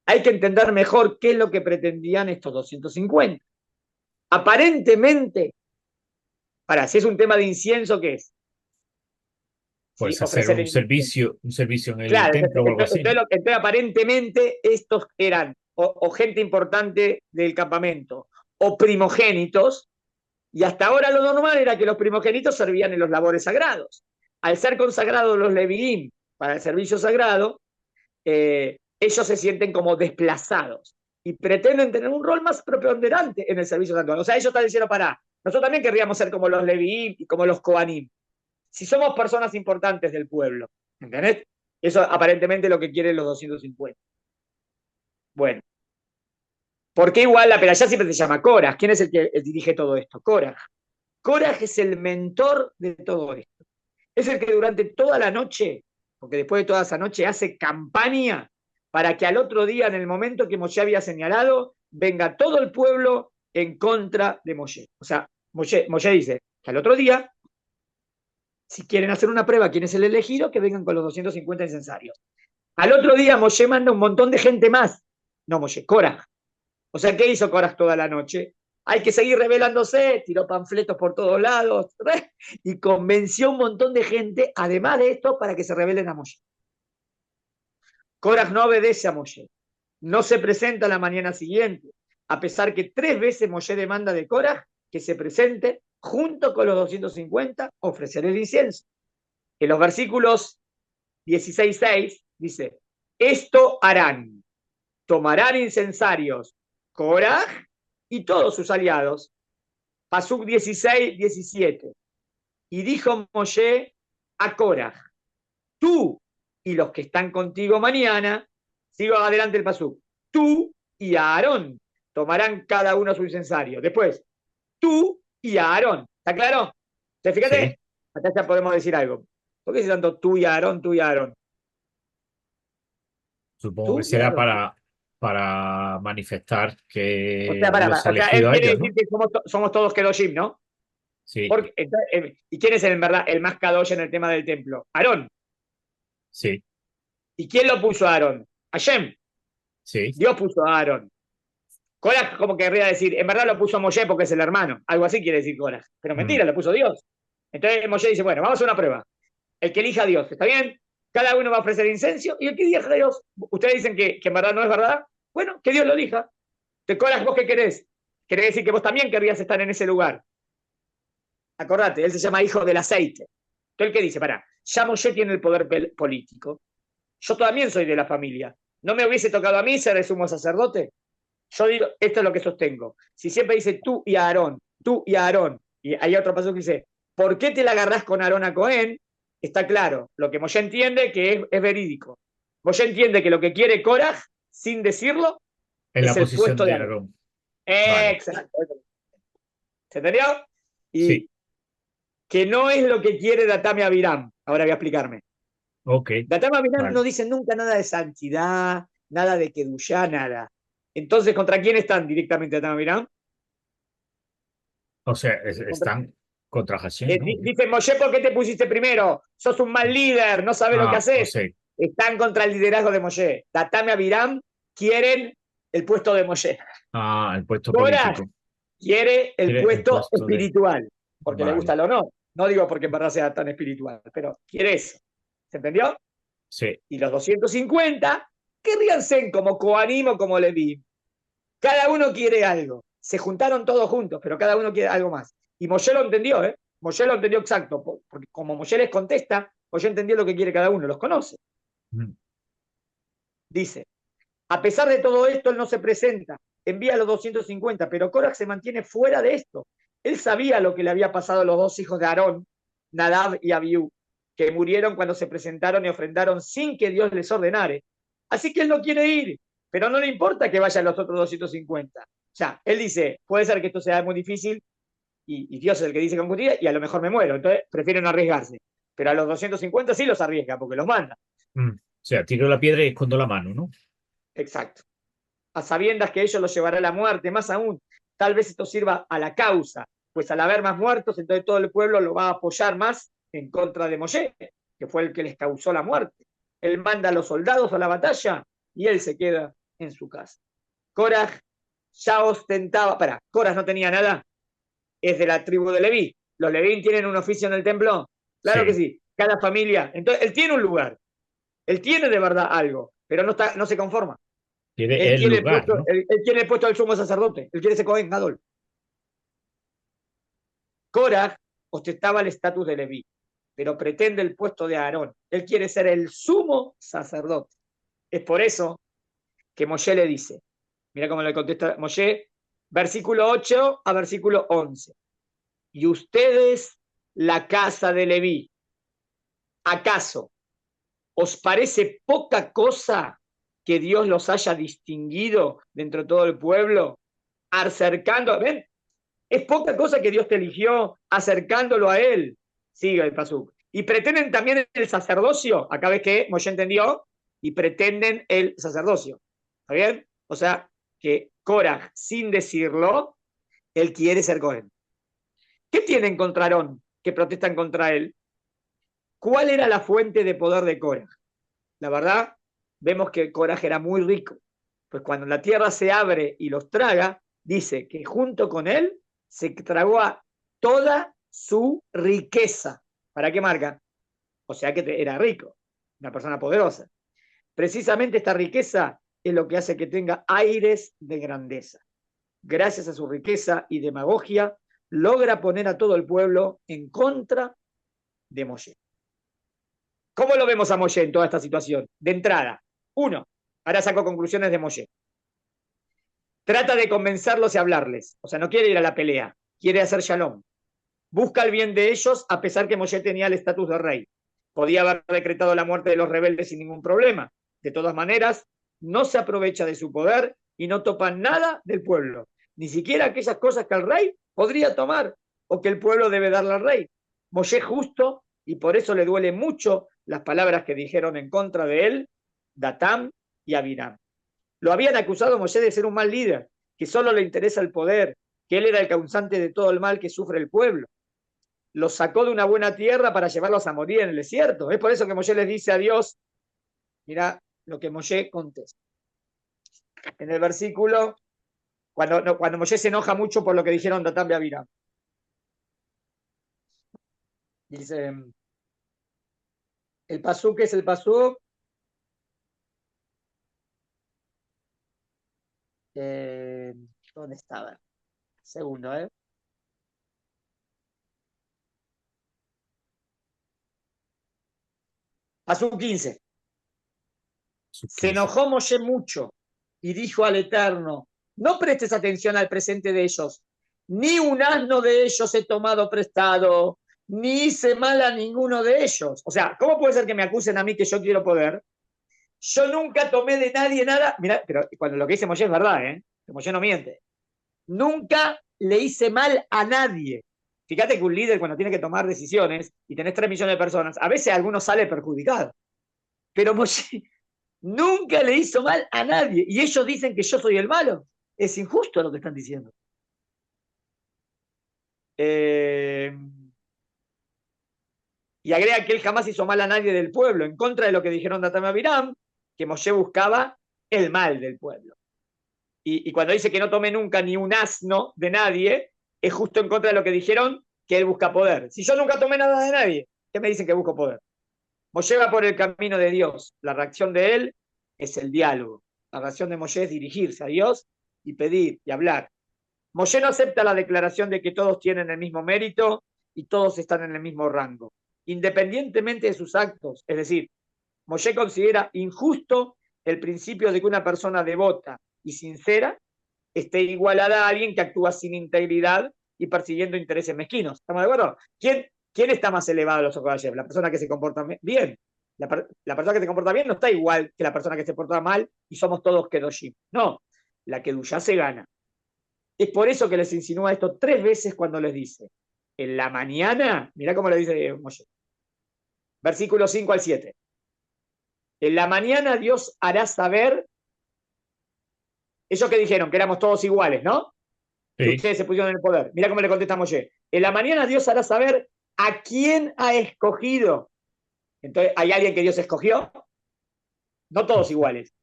Hay que entender mejor qué es lo que pretendían estos 250. Aparentemente, si es un tema de incienso, ¿qué es? ¿Sí? Pues hacer Ofrecer el incienso. un servicio en el Claro, templo o algo así, ¿no? entonces aparentemente estos eran o gente importante del campamento o primogénitos, y hasta ahora lo normal era que los primogénitos servían en los labores sagrados. Al ser consagrados los leviim para el servicio sagrado, ellos se sienten como desplazados y pretenden tener un rol más preponderante en el servicio sagrado. O sea, ellos están diciendo, nosotros también querríamos ser como los leviim y como los kohanim. Si somos personas importantes del pueblo, ¿entendés? Eso aparentemente es lo que quieren los 250. Bueno, ¿por qué igual la perashá siempre se llama Korah? ¿Quién es el que dirige todo esto? Korah. Korah es el mentor de todo esto. Es el que durante toda la noche, porque después de toda esa noche hace campaña para que al otro día, en el momento que Moshe había señalado, venga todo el pueblo en contra de Moshe. O sea, Moshe dice que al otro día, si quieren hacer una prueba quién es el elegido, que vengan con los 250 incensarios. Al otro día Moshe manda un montón de gente más. No Moshe, Korah. O sea, ¿qué hizo Korah toda la noche? Hay que seguir rebelándose, tiró panfletos por todos lados y convenció a un montón de gente, además de esto, para que se rebelen a Moshe. Korah no obedece a Moshe, no se presenta la mañana siguiente, a pesar que 3 veces Moshe demanda de Korah que se presente junto con los 250, ofrecer el incienso. En los versículos 16:6 dice, esto harán, tomarán incensarios Korah y todos sus aliados. Pasuk 16-17. Y dijo Moshe a Korah, tú y los que están contigo mañana, sigo adelante el Pasuk, tú y Aarón tomarán cada uno su incensario. Después, tú y Aarón. ¿Está claro? ¿Te fíjate? Sí. Acá ya podemos decir algo. ¿Por qué dice tanto tú y Aarón, tú y Aarón? Supongo que Tú y será Aarón. para manifestar O sea, que los ha o sea, él elegido a quiere ellos, decir ¿no? que somos todos Kedoshim, ¿no? Sí, Porque, ¿y quién es en verdad el más Kadosh en el tema del templo? Aarón. sí, ¿Y quién lo puso a Aarón? Hashem. sí. Dios puso a Aarón. Korah como querría decir, en verdad lo puso Moshe porque es el hermano. Algo así quiere decir Korah. Pero Mm, mentira, lo puso Dios. Entonces Moshe dice, bueno, vamos a una prueba. El que elija a Dios, ¿está bien? Cada uno va a ofrecer incenso y el que elija a Dios, ustedes dicen que en verdad no es verdad. Bueno, que Dios lo elija. Te Korah, ¿vos qué querés? Quiere decir que vos también querrías estar en ese lugar. Acordate, él se llama hijo del aceite. Entonces, ¿el que dice? Pará, ya Moshe tiene el poder político. Yo también soy de la familia. ¿No me hubiese tocado a mí ser el sumo sacerdote? Yo digo, esto es lo que sostengo. Si siempre dice tú y Aarón, y hay otro paso que dice, ¿por qué te la agarrás con Aarón a Cohen? Está claro, lo que Moshe entiende que es verídico. Moshe entiende que lo que quiere Korah, sin decirlo, en la es el posición puesto de de Aarón. Aarón. Vale, Exacto. ¿Se entendió? sí, Y que no es lo que quiere Datame Abiram. Ahora voy a explicarme. ok, Datame Abiram no vale. dice nunca nada de santidad, nada de Kedushá, nada. Entonces, ¿contra quién están directamente Datame Abiram? O sea, Contra, están contra Hashem, ¿no? dice Moshe, ¿por qué te pusiste primero? Sos un mal líder, no sabes lo que Ah, o haces. sea, Están contra el liderazgo de Moshe. Datame Abiram quieren el puesto de Moshe. el puesto Korah político. quiere el Quiere el puesto puesto de... espiritual, porque le gusta Vale, el honor. No digo porque en verdad sea tan espiritual, pero quiere eso. ¿Se entendió? sí. Y los 250 querrían ser como Coanim o como Leví. Cada uno quiere algo. Se juntaron todos juntos, pero cada uno quiere algo más. Y Moshe lo entendió, ¿eh? Moshe lo entendió exacto, porque como Moshe les contesta, Moshe entendió lo que quiere cada uno, los conoce. Mm, Dice, a pesar de todo esto, él no se presenta, envía a los 250, pero Korach se mantiene fuera de esto. Él sabía lo que le había pasado a los dos hijos de Aarón, Nadab y Abiú, que murieron cuando se presentaron y ofrendaron sin que Dios les ordenare. Así que él no quiere ir, pero no le importa que vayan los otros 250. O sea, él dice, puede ser que esto sea muy difícil y Dios es el que dice con justicia y a lo mejor me muero, entonces prefieren arriesgarse. Pero a los 250 sí los arriesga porque los manda. mm. O sea, tiro la piedra y escondo la mano, ¿no? Exacto. A sabiendas que ellos los llevará a la muerte, más aún, tal vez esto sirva a la causa, pues al haber más muertos, entonces todo el pueblo lo va a apoyar más en contra de Moshe, que fue el que les causó la muerte. Él manda a los soldados a la batalla y él se queda en su casa. Korah ya ostentaba, Korah no tenía nada, es de la tribu de Leví. ¿Los Leví tienen un oficio en el templo? Claro que Sí. sí, cada familia. Entonces, él tiene un lugar, él tiene de verdad algo, pero no se conforma. Quiere Él el quiere el lugar, puesto, ¿no? él quiere el puesto del sumo sacerdote, él quiere ese Cohen Gadol. Korah ostentaba el estatus de Leví, pero pretende el puesto de Aarón. Él quiere ser el sumo sacerdote. Es por eso que Moshe le dice, mira cómo le contesta Moshe, versículo 8 a versículo 11. Y ustedes, la casa de Leví, ¿acaso os parece poca cosa que Dios los haya distinguido dentro de todo el pueblo, acercando, ven, es poca cosa que Dios te eligió acercándolo a Él. Sigue el pasuk. Y pretenden también el sacerdocio. Acá ves que Moshe entendió y pretenden el sacerdocio. ¿Está bien? O sea, que Korah, sin decirlo, él quiere ser Cohen. ¿Qué tienen contra Aarón que protestan contra él? ¿Cuál era la fuente de poder de Korah? La verdad, vemos que Korah era muy rico. Pues cuando la tierra se abre y los traga, dice que junto con él se tragó a toda su riqueza. ¿Para qué marca? O sea que era rico, una persona poderosa. Precisamente esta riqueza es lo que hace que tenga aires de grandeza. Gracias a su riqueza y demagogia, logra poner a todo el pueblo en contra de Moshe. ¿Cómo lo vemos a Moshe en toda esta situación? De entrada, uno, ahora saco conclusiones de Moshe. Trata de convencerlos y hablarles. O sea, no quiere ir a la pelea, quiere hacer shalom. Busca el bien de ellos a pesar que Moshe tenía el estatus de rey. Podía haber decretado la muerte de los rebeldes sin ningún problema. De todas maneras, no se aprovecha de su poder y no topa nada del pueblo. Ni siquiera aquellas cosas que el rey podría tomar o que el pueblo debe darle al rey. Moshe es justo y por eso le duele mucho las palabras que dijeron en contra de él, Datam y Abiram. Lo habían acusado a Moshe de ser un mal líder, que solo le interesa el poder, que él era el causante de todo el mal que sufre el pueblo. Los sacó de una buena tierra para llevarlos a morir en el desierto. Es por eso que Moshe les dice a Dios, mira lo que Moshe contesta. En el versículo, cuando Moshe se enoja mucho por lo que dijeron Datán y Abiram. Dice, el pasuk es el pasuk, ¿dónde estaba? Segundo, Pasuk 15. Se enojó Moshe mucho y dijo al Eterno, no prestes atención al presente de ellos, ni un asno de ellos he tomado prestado, ni hice mal a ninguno de ellos. O sea, ¿cómo puede ser que me acusen a mí que yo quiero poder? Yo nunca tomé de nadie nada. Mirá, pero cuando lo que dice Moshe es verdad, que Moshe no miente. Nunca le hice mal a nadie. Fíjate que un líder cuando tiene que tomar decisiones y tenés 3 millones de personas, a veces alguno sale perjudicado. Pero Moshe nunca le hizo mal a nadie. Y ellos dicen que yo soy el malo. Es injusto lo que están diciendo. Y agrega que él jamás hizo mal a nadie del pueblo, en contra de lo que dijeron Datán y Abiram, que Moshe buscaba el mal del pueblo. Y cuando dice que no tome nunca ni un asno de nadie, es justo en contra de lo que dijeron, que él busca poder. Si yo nunca tomé nada de nadie, ¿qué me dicen que busco poder? Moshe va por el camino de Dios. La reacción de él es el diálogo. La reacción de Moshe es dirigirse a Dios y pedir y hablar. Moshe no acepta la declaración de que todos tienen el mismo mérito y todos están en el mismo rango, independientemente de sus actos. Es decir, Moshe considera injusto el principio de que una persona devota y sincera esté igualada a alguien que actúa sin integridad y persiguiendo intereses mezquinos. ¿Estamos de acuerdo? ¿Quién está más elevado a los ojos de Hashem? La persona que se comporta bien. La persona que se comporta bien no está igual que la persona que se porta mal y somos todos kedoshim. No, la kedushá se gana. Es por eso que les insinúa esto 3 veces cuando les dice, en la mañana, mirá cómo le dice Moshe, versículo 5 al 7. En la mañana Dios hará saber, ellos que dijeron que éramos todos iguales, ¿no? Que Sí. ustedes se pusieron en el poder. Mirá cómo le contesta Moshe. En la mañana Dios hará saber a quién ha escogido. Entonces, ¿hay alguien que Dios escogió? No todos iguales.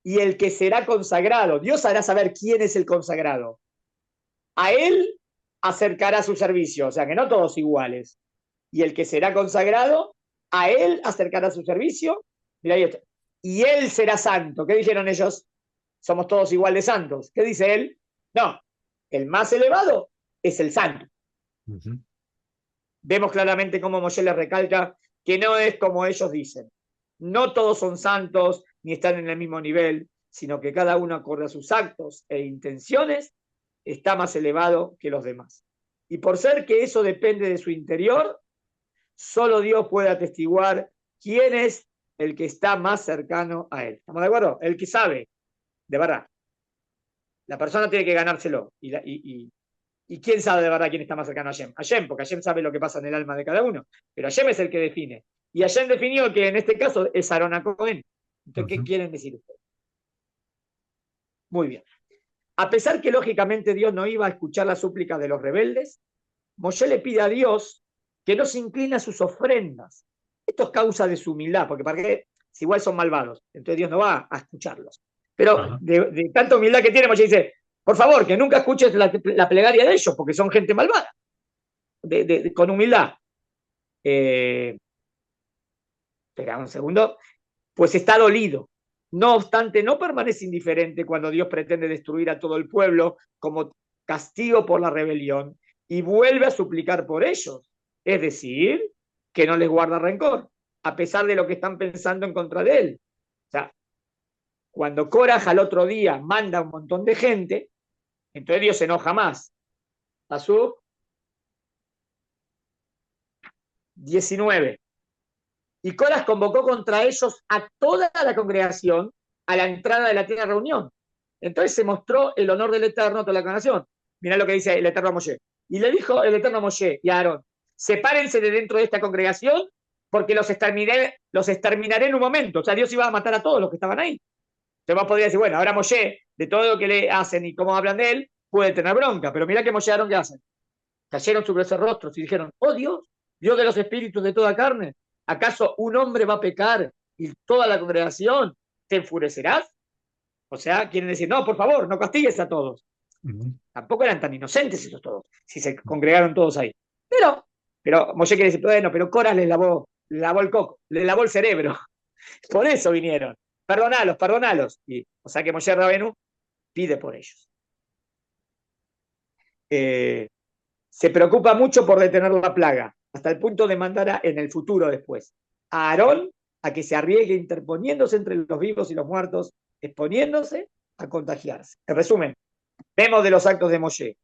Y el que será consagrado, Dios hará saber quién es el consagrado. A él acercará su servicio, o sea que no todos iguales. Y el que será consagrado, a él acercará su servicio. Mira ahí está. Y él será santo. ¿Qué dijeron ellos? Somos todos igual de santos. ¿Qué dice él? No, el más elevado es el santo. Vemos claramente cómo Moshe les recalca que no es como ellos dicen. No todos son santos ni están en el mismo nivel, sino que cada uno, acorde a sus actos e intenciones, está más elevado que los demás. Y por ser que eso depende de su interior, solo Dios puede atestiguar quién es el que está más cercano a él. ¿Estamos de acuerdo? El que sabe, de verdad. La persona tiene que ganárselo. ¿Y quién sabe de verdad quién está más cercano a Hashem? Hashem, porque Hashem sabe lo que pasa en el alma de cada uno. Pero Hashem es el que define. Y Hashem definió que en este caso es Aarón a Cohen. Entonces, ¿qué quieren decir ustedes? Muy bien. A pesar que lógicamente Dios no iba a escuchar las súplicas de los rebeldes, Moshe le pide a Dios que no se incline a sus ofrendas. Esto es causa de su humildad, porque para qué, si igual son malvados, entonces Dios no va a escucharlos. Pero de tanta humildad que tiene, Moshe dice, por favor, que nunca escuches la plegaria de ellos, porque son gente malvada. Con humildad. Espera un segundo. Pues está dolido. No obstante, no permanece indiferente cuando Dios pretende destruir a todo el pueblo como castigo por la rebelión y vuelve a suplicar por ellos. Es decir, que no les guarda rencor, a pesar de lo que están pensando en contra de él. O sea, cuando Koraj al otro día manda un montón de gente, entonces Dios se enoja más. Pasú 19. Y Koraj convocó contra ellos a toda la congregación a la entrada de la tienda de reunión. Entonces se mostró el honor del Eterno a toda la congregación. Mirá lo que dice el Eterno a Moshe. Y le dijo el Eterno a Moshe y a Aarón, sepárense de dentro de esta congregación porque los exterminaré en un momento. O sea, Dios iba a matar a todos los que estaban ahí. Entonces vos podrías decir, bueno, ahora Moshe, de todo lo que le hacen y cómo hablan de él, puede tener bronca, pero mirá que Moshe Aarón, ¿qué hacen? Cayeron sobre sus rostros y dijeron, oh Dios, Dios de los espíritus de toda carne, ¿acaso un hombre va a pecar y toda la congregación te enfurecerás? O sea, quieren decir, no, por favor, no castigues a todos. Ujú. Tampoco eran tan inocentes esos todos, si se congregaron todos ahí. Pero Moshe quiere decir, bueno, pero Coras le lavó el coco, le lavó el cerebro. Por eso vinieron. Perdonalos, perdonalos. Y, o sea que Moshe Rabenu pide por ellos. Eh, Se preocupa mucho por detener la plaga, hasta el punto de mandar en el futuro después a Aarón a que se arriesgue interponiéndose entre los vivos y los muertos, exponiéndose a contagiarse. En resumen, vemos de los actos de Moshe,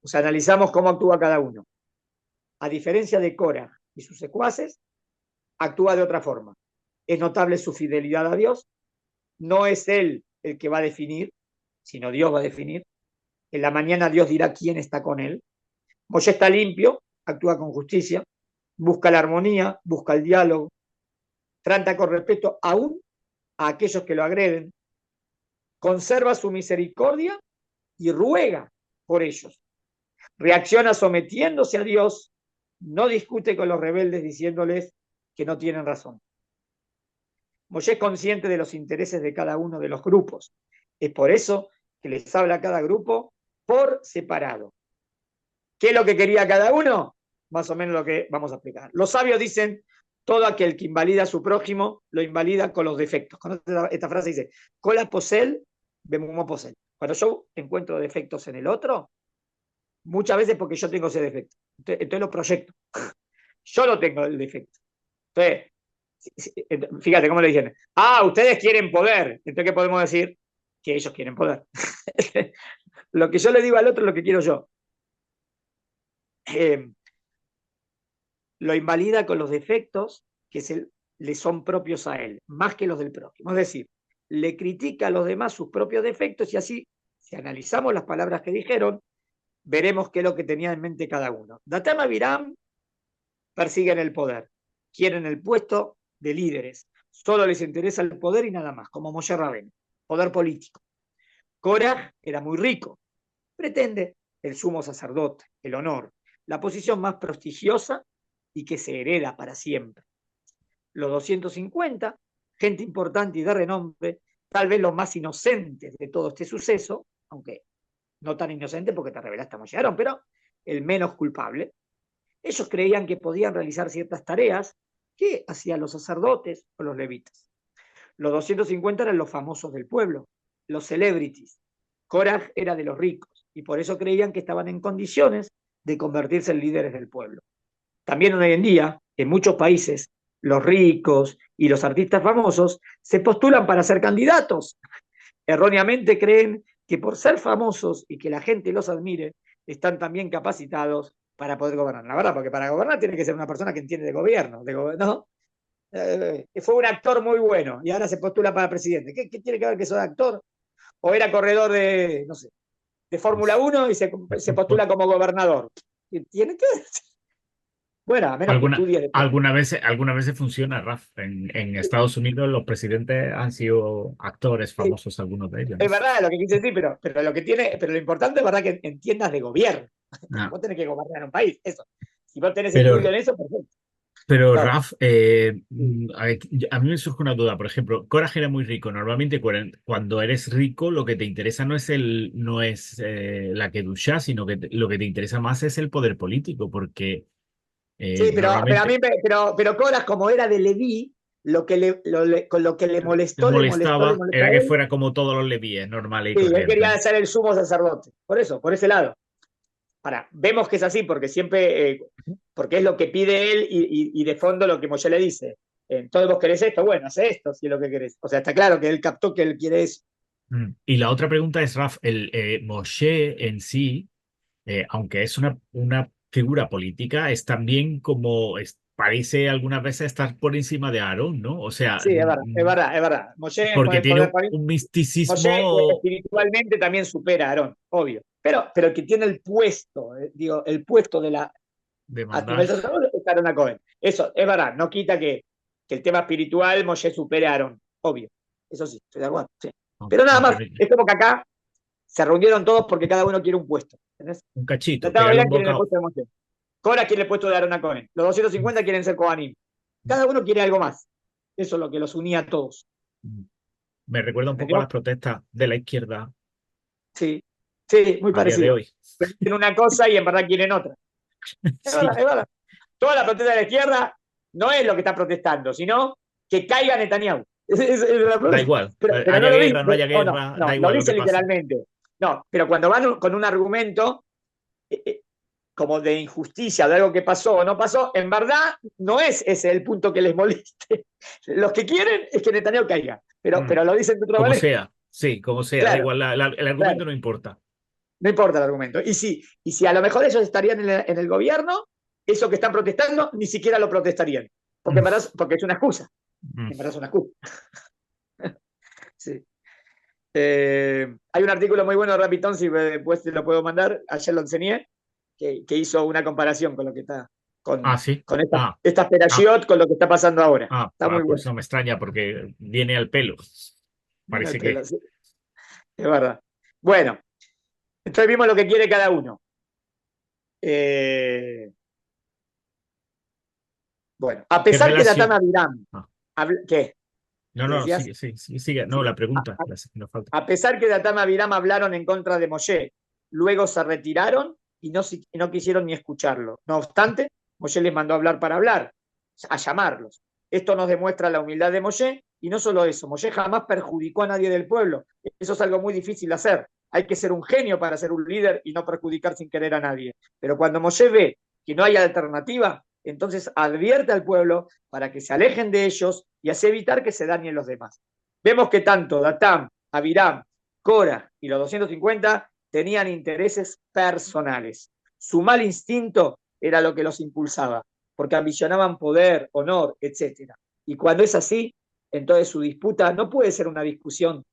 o sea, analizamos cómo actúa cada uno. A diferencia de Cora y sus secuaces, actúa de otra forma. Es notable su fidelidad a Dios, no es él el que va a definir, sino Dios va a definir. En la mañana Dios dirá quién está con él. Moshe está limpio, actúa con justicia, busca la armonía, busca el diálogo, trata con respeto aún a aquellos que lo agreden, conserva su misericordia y ruega por ellos. Reacciona sometiéndose a Dios, no discute con los rebeldes diciéndoles que no tienen razón. Moshe es consciente de los intereses de cada uno de los grupos. Es por eso que les habla a cada grupo por separado. ¿Qué es lo que quería cada uno? Más o menos lo que vamos a explicar. Los sabios dicen, todo aquel que invalida a su prójimo, lo invalida con los defectos. Esta frase dice, cola posel, bemumo posel. Cuando yo encuentro defectos en el otro, muchas veces porque yo tengo ese defecto. Entonces lo proyecto. Yo no tengo el defecto. Entonces, fíjate cómo le dicen, ustedes quieren poder. Entonces, ¿qué podemos decir? Que ellos quieren poder. Lo que yo le digo al otro es lo que quiero yo. Lo invalida con los defectos que le son propios a él, más que los del prójimo. Es decir, le critica a los demás sus propios defectos y así, si analizamos las palabras que dijeron, veremos qué es lo que tenía en mente cada uno. Datán y Abiram persiguen el poder, quieren el puesto de líderes, solo les interesa el poder y nada más, como Moshe Rabén, poder político. Korah era muy rico, pretende el sumo sacerdote, el honor, la posición más prestigiosa y que se hereda para siempre. Los 250, gente importante y de renombre, tal vez los más inocentes de todo este suceso, aunque no tan inocente porque te revelaste a Moshe Aarón, pero el menos culpable. Ellos creían que podían realizar ciertas tareas que hacían los sacerdotes o los levitas. Los 250 eran los famosos del pueblo, los celebrities. Korah era de los ricos y por eso creían que estaban en condiciones de convertirse en líderes del pueblo. También hoy en día, en muchos países, los ricos y los artistas famosos se postulan para ser candidatos. Erróneamente creen que por ser famosos y que la gente los admire, están también capacitados para poder gobernar. La verdad, porque para gobernar tiene que ser una persona que entiende de gobierno, ¿no? Fue un actor muy bueno y ahora se postula para presidente. ¿Qué tiene que ver que sos actor? O era corredor de, no sé, de Fórmula 1 y se postula como gobernador. ¿Tiene que ver? Bueno, a menos que estudie después. Alguna vez funciona, Raf. En Estados Unidos los presidentes han sido actores Sí, famosos, algunos de ellos, es ¿no? verdad lo que quise decir, pero lo importante es verdad que entiendas de gobierno. Ah, Vos tenés que gobernar un país, eso. Si vos tenés estudio pero, en eso, perfecto. pero Claro. Raf, a mí me surge una duda. Por ejemplo, Coraje era muy rico. Normalmente cuando eres rico, lo que te interesa no es la kedushá, sino que lo que te interesa más es el poder político, porque Sí, pero a normalmente mí, pero Coras, como era de Leví, con lo que le les molestó, le molestó, le molestaba molestó era a que él. fuera como todos los levíes, normal y Sí, él corriente, quería ¿no? ser el sumo sacerdote. Por eso, por ese lado. Ahora, vemos que es así, porque siempre, porque es lo que pide él y de fondo lo que Moshe le dice. Entonces vos querés esto, bueno, haz esto, si es lo que querés. O sea, está claro que él captó que él quiere eso. Y la otra pregunta es, Raf, el Moshe en sí, aunque es una figura política, es también como parece algunas veces estar por encima de Aarón, ¿no? O sea, Sí, es verdad, es verdad, es verdad. Moshe porque puede tiene poder un Moshe misticismo espiritualmente también supera a Aarón, obvio. Pero el que tiene el puesto, digo, el puesto de la de a mandar. nivel sacerdote es Aarón a Cohen. Eso, es verdad, no quita que el tema espiritual Moshe supere a Aarón, obvio. Eso sí, estoy de acuerdo. Sí. Aunque, Pero nada aunque más, es como que acá se reunieron todos porque cada uno quiere un puesto. ¿Entendés? un cachito, Datán y pegarle Abiram un quieren el bocado. puesto de Moshe. Cora quiere el puesto de Aarón a Cohen. Los 250 quieren ser Kohanim. Cada uno quiere algo más. Eso es lo que los unía a todos. Me recuerda un poco a las ¿Entendió? protestas de la izquierda Sí, sí, muy a día de parecido. hoy. Quieren una cosa y en verdad quieren otra. Es verdad, Sí, es verdad. Toda la protesta de la izquierda no es lo que está protestando, sino que caiga Netanyahu. da igual. Pero no Haya lo dice, guerra, no haya o no, guerra, no, da lo igual lo que dice pase. literalmente. No, pero cuando van con un argumento como de injusticia, de algo que pasó o no pasó, en verdad no es ese el punto que les moleste. Los que quieren es que Netanyahu caiga, Mm. pero lo dicen de otra Como manera. sea, sí, como sea, da Claro, igual, el claro, argumento no importa. no importa el argumento. Y si a lo mejor ellos estarían en el gobierno, eso que están protestando ni siquiera lo protestarían, porque, Mm, en verdad, porque es una excusa. mm. En verdad es una excusa. Sí. Hay un artículo muy bueno de Rapitón, si después te lo puedo mandar, ayer lo enseñé, que hizo una comparación con lo que está, Ah, con, sí. con Ah, esta ah, Perashiot, con lo que está pasando ahora. Está muy pues bueno. no me extraña porque viene al pelo. Mira el Parece pelo, que. sí, es verdad. Bueno, entonces vimos lo que quiere cada uno. Eh, bueno, a ¿Qué pesar que Datán relación? Abiram, Ah, ¿qué? no, ¿Qué no, decías? sigue, sí, sí, sigue. No, Sí. la pregunta, la que nos falta. A pesar que Datán y Abiram hablaron en contra de Moshe, luego se retiraron y no quisieron ni escucharlo. No obstante, Moshe les mandó a hablar para hablar, a llamarlos. Esto nos demuestra la humildad de Moshe, y no solo eso, Moshe jamás perjudicó a nadie del pueblo. Eso es algo muy difícil de hacer. Hay que ser un genio para ser un líder y no perjudicar sin querer a nadie. Pero cuando Moshe ve que no hay alternativa, entonces advierte al pueblo para que se alejen de ellos y así evitar que se dañen los demás. Vemos que tanto Datán, Abiram, Cora y los 250 tenían intereses personales. Su mal instinto era lo que los impulsaba, porque ambicionaban poder, honor, etc. Y cuando es así, entonces su disputa no puede ser una discusión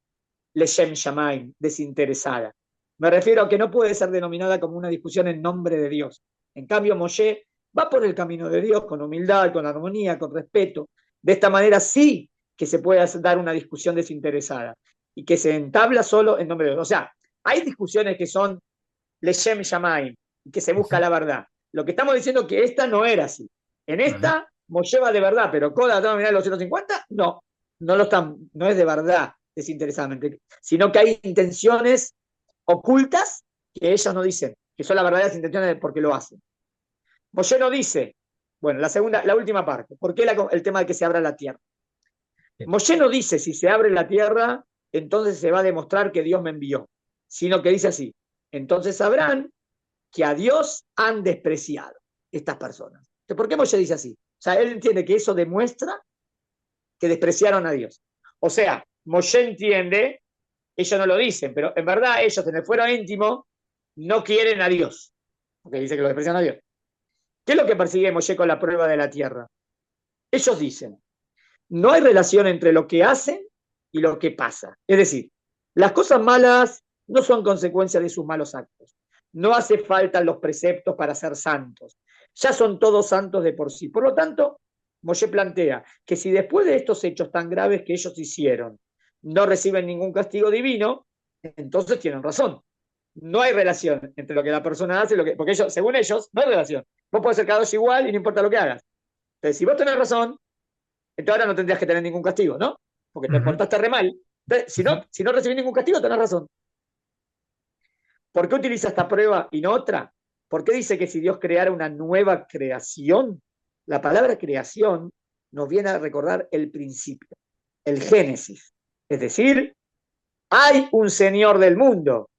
leshem shamaim, desinteresada. Me refiero a que no puede ser denominada como una discusión en nombre de Dios. En cambio, Moshe va por el camino de Dios con humildad, con armonía, con respeto. De esta manera sí que se puede dar una discusión desinteresada y que se entabla solo en nombre de Dios. O sea, hay discusiones que son leshem shamaim, que se busca Ujú. la verdad. Lo que estamos diciendo es que esta no era así. En Ajá. esta Moshe va de verdad, pero Koda, ¿no? Los 150? No, no es de verdad desinteresadamente, sino que hay intenciones ocultas que ellos no dicen, que son las verdaderas intenciones de por qué lo hacen. Moshe no dice, bueno, la última parte, ¿por qué el tema de que se abra la tierra? Moshe no dice si se abre la tierra, entonces se va a demostrar que Dios me envió, sino que dice así, entonces sabrán que a Dios han despreciado estas personas. ¿Por qué Moshe dice así? O sea, él entiende que eso demuestra que despreciaron a Dios. O sea, Moshe entiende, ellos no lo dicen, pero en verdad ellos en el fuero íntimo no quieren a Dios, porque dice que lo desprecian a Dios. ¿Qué es lo que persigue Moshe con la prueba de la tierra? Ellos dicen, no hay relación entre lo que hacen y lo que pasa. Es decir, las cosas malas no son consecuencia de sus malos actos. No hace falta los preceptos para ser santos. Ya son todos santos de por sí. Por lo tanto, Moshe plantea que si después de estos hechos tan graves que ellos hicieron no reciben ningún castigo divino, entonces tienen razón. No hay relación entre lo que la persona hace y lo que. Porque ellos, según ellos, no hay relación. Vos podés ser cada dos igual y no importa lo que hagas. Entonces, si vos tenés razón, entonces ahora no tendrías que tener ningún castigo, ¿no? Porque te Ujú, portaste re mal. Entonces, si ujú. no, si no recibís ningún castigo, tenés razón. ¿Por qué utiliza esta prueba y no otra? ¿Por qué dice que si Dios creara una nueva creación? La palabra creación nos viene a recordar el principio, el génesis. Es decir, hay un Señor del mundo.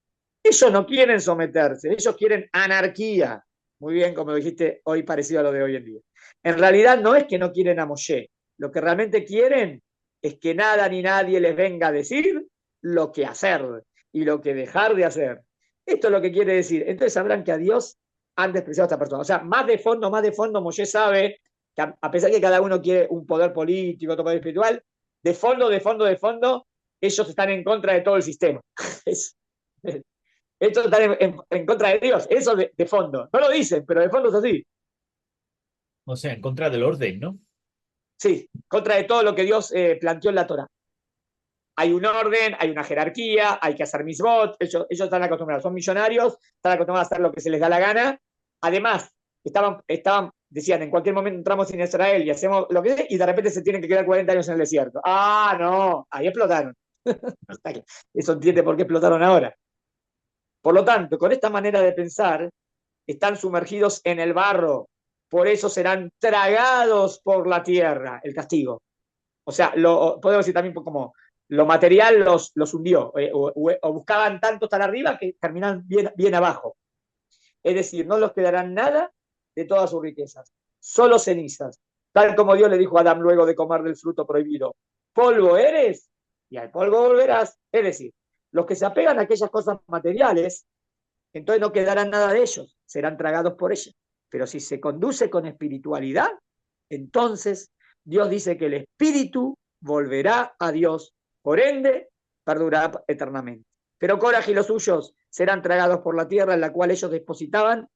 Ellos no quieren someterse, ellos quieren anarquía. Muy bien, como dijiste, hoy parecido a lo de hoy en día. En realidad no es que no quieren a Moshe, lo que realmente quieren es que nada ni nadie les venga a decir lo que hacer y lo que dejar de hacer. Esto es lo que quiere decir. Entonces sabrán que a Dios han despreciado a esta persona. O sea, más de fondo, Moshe sabe que a pesar que cada uno quiere un poder político, otro poder espiritual, de fondo, ellos están en contra de todo el sistema. Es, esto está en contra de Dios, eso de fondo. No lo dicen, pero de fondo es así. O sea, en contra del orden, ¿no? Sí, contra de todo lo que Dios planteó en la Torah. hay un orden, hay una jerarquía, hay que hacer misbot, ellos están acostumbrados, son millonarios, están acostumbrados a hacer lo que se les da la gana. Además, decían, en cualquier momento entramos en Israel y hacemos lo que sea, y de repente se tienen que quedar 40 años en el desierto. Ah, no, ahí explotaron. Eso entiende por qué explotaron ahora. Por lo tanto, con esta manera de pensar, están sumergidos en el barro, por eso serán tragados por la tierra, el castigo. O sea, podemos decir también como lo material los hundió, o buscaban tanto estar arriba que terminan bien abajo. Es decir, no les quedarán nada de todas sus riquezas, solo cenizas, tal como Dios le dijo a Adán luego de comer del fruto prohibido. Polvo eres y al polvo volverás. Es decir, los que se apegan a aquellas cosas materiales, entonces no quedará nada de ellos, serán tragados por ellas. Pero si se conduce con espiritualidad, entonces Dios dice que el espíritu volverá a Dios, por ende, perdurará eternamente. Pero Coraj y los suyos serán tragados por la tierra en la cual ellos depositaban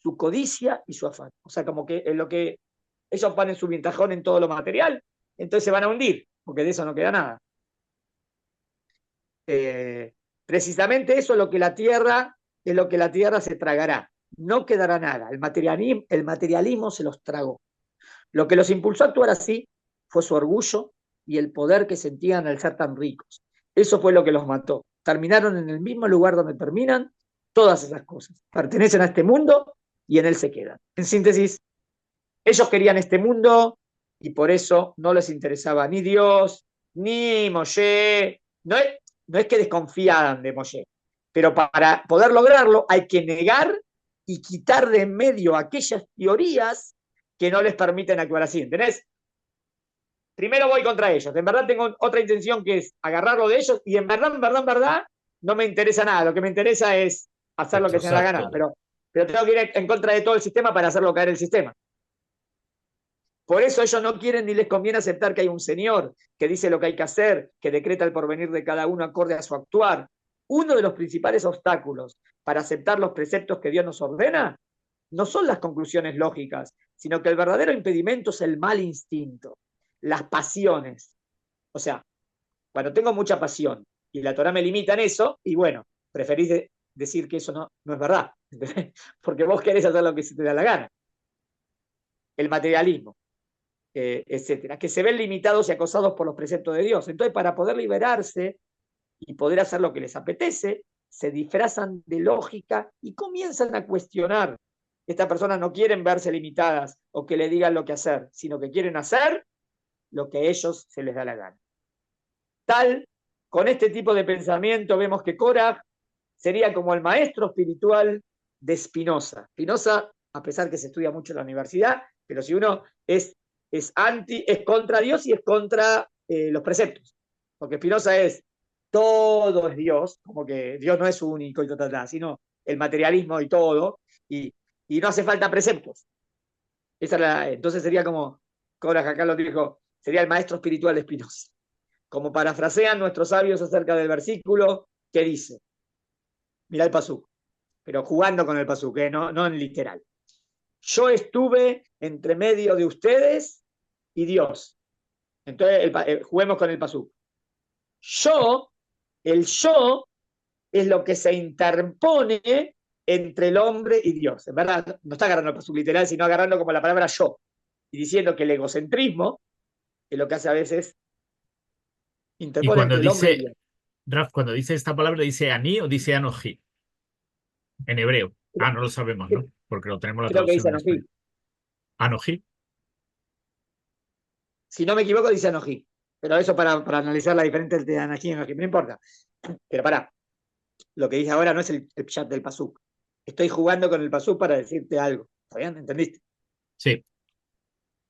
su codicia y su afán. O sea, como que en lo que ellos ponen su ventajón en todo lo material, entonces se van a hundir, porque de eso no queda nada. Precisamente eso es lo que la tierra se tragará. No quedará nada. El materialismo se los tragó. Lo que los impulsó a actuar así fue su orgullo y el poder que sentían al ser tan ricos. Eso fue lo que los mató. Terminaron en el mismo lugar donde terminan todas esas cosas. Pertenecen a este mundo y en él se quedan. En síntesis, ellos querían este mundo y por eso no les interesaba ni Dios, ni Moshe. No es que desconfiaran de Moshe, pero para poder lograrlo hay que negar y quitar de en medio aquellas teorías que no les permiten actuar así. ¿Entendés? Primero voy contra ellos. En verdad tengo otra intención que es agarrarlo de ellos y en verdad, no me interesa nada. Lo que me interesa es hacer lo que se me da Destrozar gana. todo. Pero tengo que ir en contra de todo el sistema para hacerlo caer el sistema. Por eso ellos no quieren ni les conviene aceptar que hay un Señor que dice lo que hay que hacer, que decreta el porvenir de cada uno acorde a su actuar. Uno de los principales obstáculos para aceptar los preceptos que Dios nos ordena no son las conclusiones lógicas, sino que el verdadero impedimento es el mal instinto, las pasiones. O sea, cuando tengo mucha pasión y la Torah me limita en eso, y bueno, preferís decir que eso no es verdad, porque vos querés hacer lo que se te da la gana. El materialismo, etcétera, que se ven limitados y acosados por los preceptos de Dios. Entonces, para poder liberarse y poder hacer lo que les apetece, se disfrazan de lógica y comienzan a cuestionar. Estas personas no quieren verse limitadas o que le digan lo que hacer, sino que quieren hacer lo que a ellos se les da la gana. Con este tipo de pensamiento vemos que Korah sería como el maestro espiritual de Spinoza. Spinoza, a pesar que se estudia mucho en la universidad, pero si uno es contra Dios y es contra los preceptos. Porque Spinoza es todo es Dios, como que Dios no es único y tal, sino el materialismo y todo, y no hace falta preceptos. Entonces sería como, Cobra acá lo dijo, sería el maestro espiritual de Spinoza. Como parafrasean nuestros sabios acerca del versículo que dice, mirá el pasuk, pero jugando con el pasuk, no en literal. Yo estuve entre medio de ustedes y Dios. Entonces, juguemos con el pasuk. El yo es lo que se interpone entre el hombre y Dios. En verdad, no está agarrando el pasuk literal, sino agarrando como la palabra yo. Y diciendo que el egocentrismo es lo que hace a veces Y interpone cuando entre el hombre y dice, Dios. Raf, cuando dice esta palabra, ¿dice ani o dice anoji? En hebreo. Ah, no lo sabemos, ¿no? Porque lo tenemos la Creo que traducción dice en Anojí. español. Anoji. Si no me equivoco, dice Anojí. Pero eso para analizar la diferencia entre Anají y Anojí, no importa. Pero pará, lo que dice ahora no es el chat del pasuk. Estoy jugando con el pasuk para decirte algo. ¿Está bien? ¿Entendiste? Sí.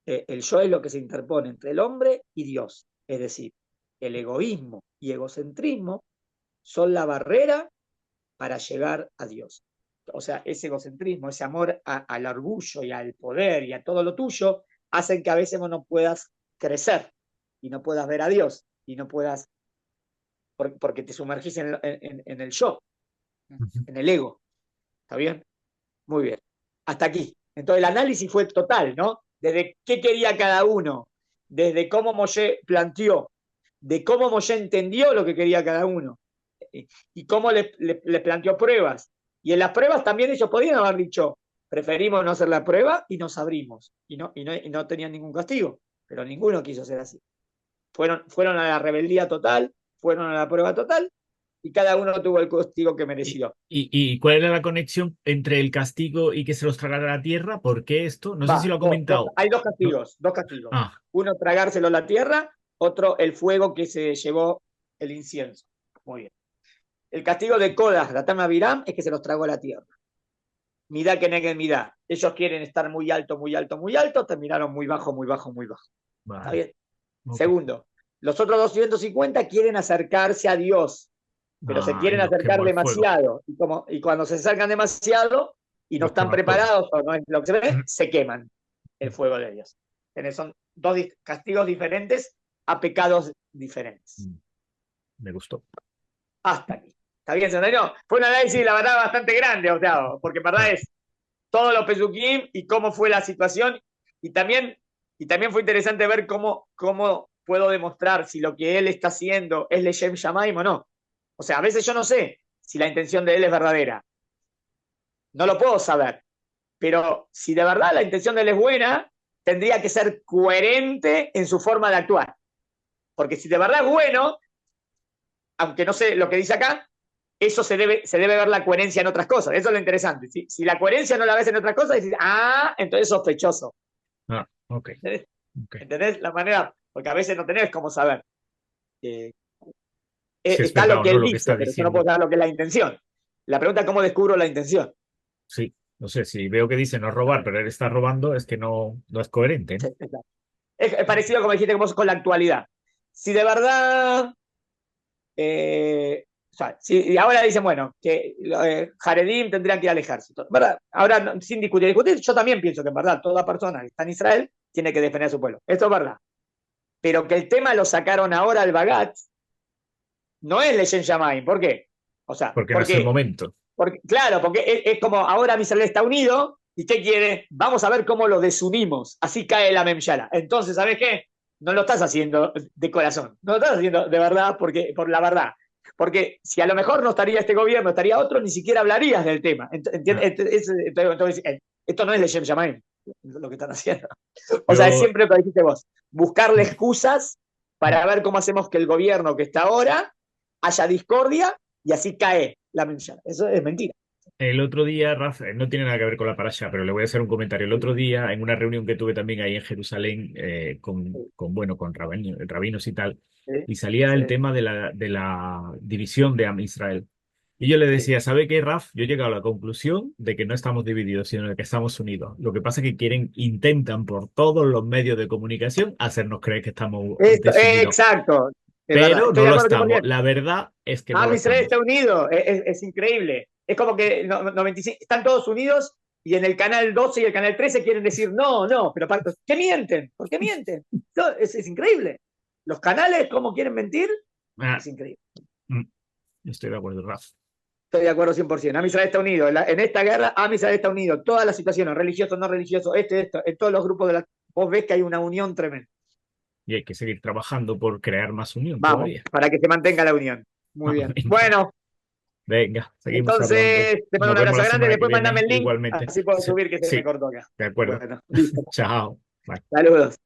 El yo es lo que se interpone entre el hombre y Dios. Es decir, el egoísmo y egocentrismo son la barrera para llegar a Dios. O sea, ese egocentrismo, ese amor al orgullo y al poder y a todo lo tuyo, hacen que a veces no puedas crecer y no puedas ver a Dios y no puedas, porque te sumergís en el yo, en el ego. ¿Está bien? Muy bien. Hasta aquí. Entonces el análisis fue total, ¿no? Desde qué quería cada uno, desde cómo Moshe planteó de cómo Moshe entendió lo que quería cada uno y cómo le planteó pruebas. Y en las pruebas también ellos podían haber dicho, preferimos no hacer la prueba y nos abrimos. Y no tenían ningún castigo, pero ninguno quiso ser así. Fueron a la rebeldía total, fueron a la prueba total y cada uno tuvo el castigo que mereció. ¿Y cuál era la conexión entre el castigo y que se los tragara la tierra? ¿Por qué esto? No sé si Va, lo ha comentado. hay dos No. castigos, dos castigos. Ah, Uno tragárselo a la tierra, otro el fuego que se llevó el incienso. Muy bien. El castigo de Kodas, Datán Abiram, es que se los tragó a la tierra. Midá que neguen midá. Ellos quieren estar muy alto, muy alto, muy alto, terminaron muy bajo, muy bajo, muy bajo. ¿Está vale. bien? Ok. Segundo, los otros 250 quieren acercarse a Dios, pero se Y quieren los acercar quemó el fuego. demasiado. Y cuando se acercan demasiado y no Los están quema todo. preparados o no es lo que se ve, se queman el fuego de Dios. Son dos castigos diferentes a pecados diferentes. Me gustó. Hasta aquí. ¿Está bien, Senderio? Fue un análisis, la verdad, bastante grande, Octavo, porque en verdad Ah, es todos los Pesukim y cómo fue la situación. Y también, y también fue interesante ver cómo puedo demostrar si lo que él está haciendo es Leshem Shamaim o no. O sea, a veces yo no sé si la intención de él es verdadera. No lo puedo saber. Pero si de verdad la intención de él es buena, tendría que ser coherente en su forma de actuar. Porque si de verdad es bueno, aunque no sé lo que dice acá, eso se debe ver la coherencia en otras cosas. Eso es lo interesante. Si la coherencia no la ves en otras cosas, dices, entonces es sospechoso. ok. ¿Entendés? Ok. ¿Entendés la manera? Porque a veces no tenés cómo saber. Eh, Si es está verdad lo o que no él lo que dice, está pero yo no puedo diciendo. saber lo que es la intención. La pregunta es cómo descubro la intención. Sí. No sé, si veo que dice no robar, pero él está robando, es que no es coherente, Sí, ¿no? es parecido como dijiste con la actualidad. Si de verdad o sea, y ahora dicen, bueno, que Jaredim tendrían que ir al ejército. ¿Verdad? Ahora, sin discutir, yo también pienso que en verdad toda persona que está en Israel tiene que defender a su pueblo. Esto es verdad. Pero que el tema lo sacaron ahora al Bagat no es Leshen Shamaim. ¿Por qué? O sea, Porque no ¿por es el qué? momento. Claro, porque es como ahora Israel está unido y ¿qué quiere? Vamos a ver cómo lo desunimos. Así cae la Memshala. Entonces, ¿sabes qué? No lo estás haciendo de corazón. No lo estás haciendo de verdad por la verdad. Porque si a lo mejor no estaría este gobierno, estaría otro, ni siquiera hablarías del tema. Ah, Entonces, esto no es Leshem Shamaim, lo que están haciendo. O sea, es yo, siempre lo que dijiste vos. Buscarle excusas para ver cómo hacemos que el gobierno que está ahora haya discordia y así cae la mención. Eso es mentira. el otro día, Rafa, no tiene nada que ver con la parasha, pero le voy a hacer un comentario. El otro día, en una reunión que tuve también ahí en Jerusalén, con rabinos y tal, Sí, y salía el sí, tema de la división de Am Israel. Y yo le sí. decía, ¿sabe qué, Raf? Yo he llegado a la conclusión de que no estamos divididos, sino de que estamos unidos. Lo que pasa es que intentan por todos los medios de comunicación hacernos creer que estamos desunidos, Exacto, es verdad. pero Estoy no de lo acuerdo estamos. 100%. La verdad es que no Ah, lo Israel estamos. está unido, es increíble. Es como que 95, están todos unidos y en el canal 12 y el canal 13 quieren decir no, no, pero ¿qué mienten? ¿Por qué mienten? No, es increíble. Los canales, ¿cómo quieren mentir? Ah, Es increíble. mm, estoy de acuerdo, Raf. Estoy de acuerdo 100%. Am Israel está unido. En esta guerra, Am Israel está unido. Todas las situaciones, religiosos, no religiosos, esto, en todos los grupos vos ves que hay una unión tremenda. Y hay que seguir trabajando por crear más unión Vamos, todavía. para que se mantenga la unión. Muy bien. Venga, Bueno, venga, seguimos hablando. entonces te mando Nos un vemos abrazo la grande. semana que Después mandame viene, el link, igualmente. así puedo Sí, subir que se me sí, cortó acá. de acuerdo. Bueno, listo. Chao. Bye. Saludos.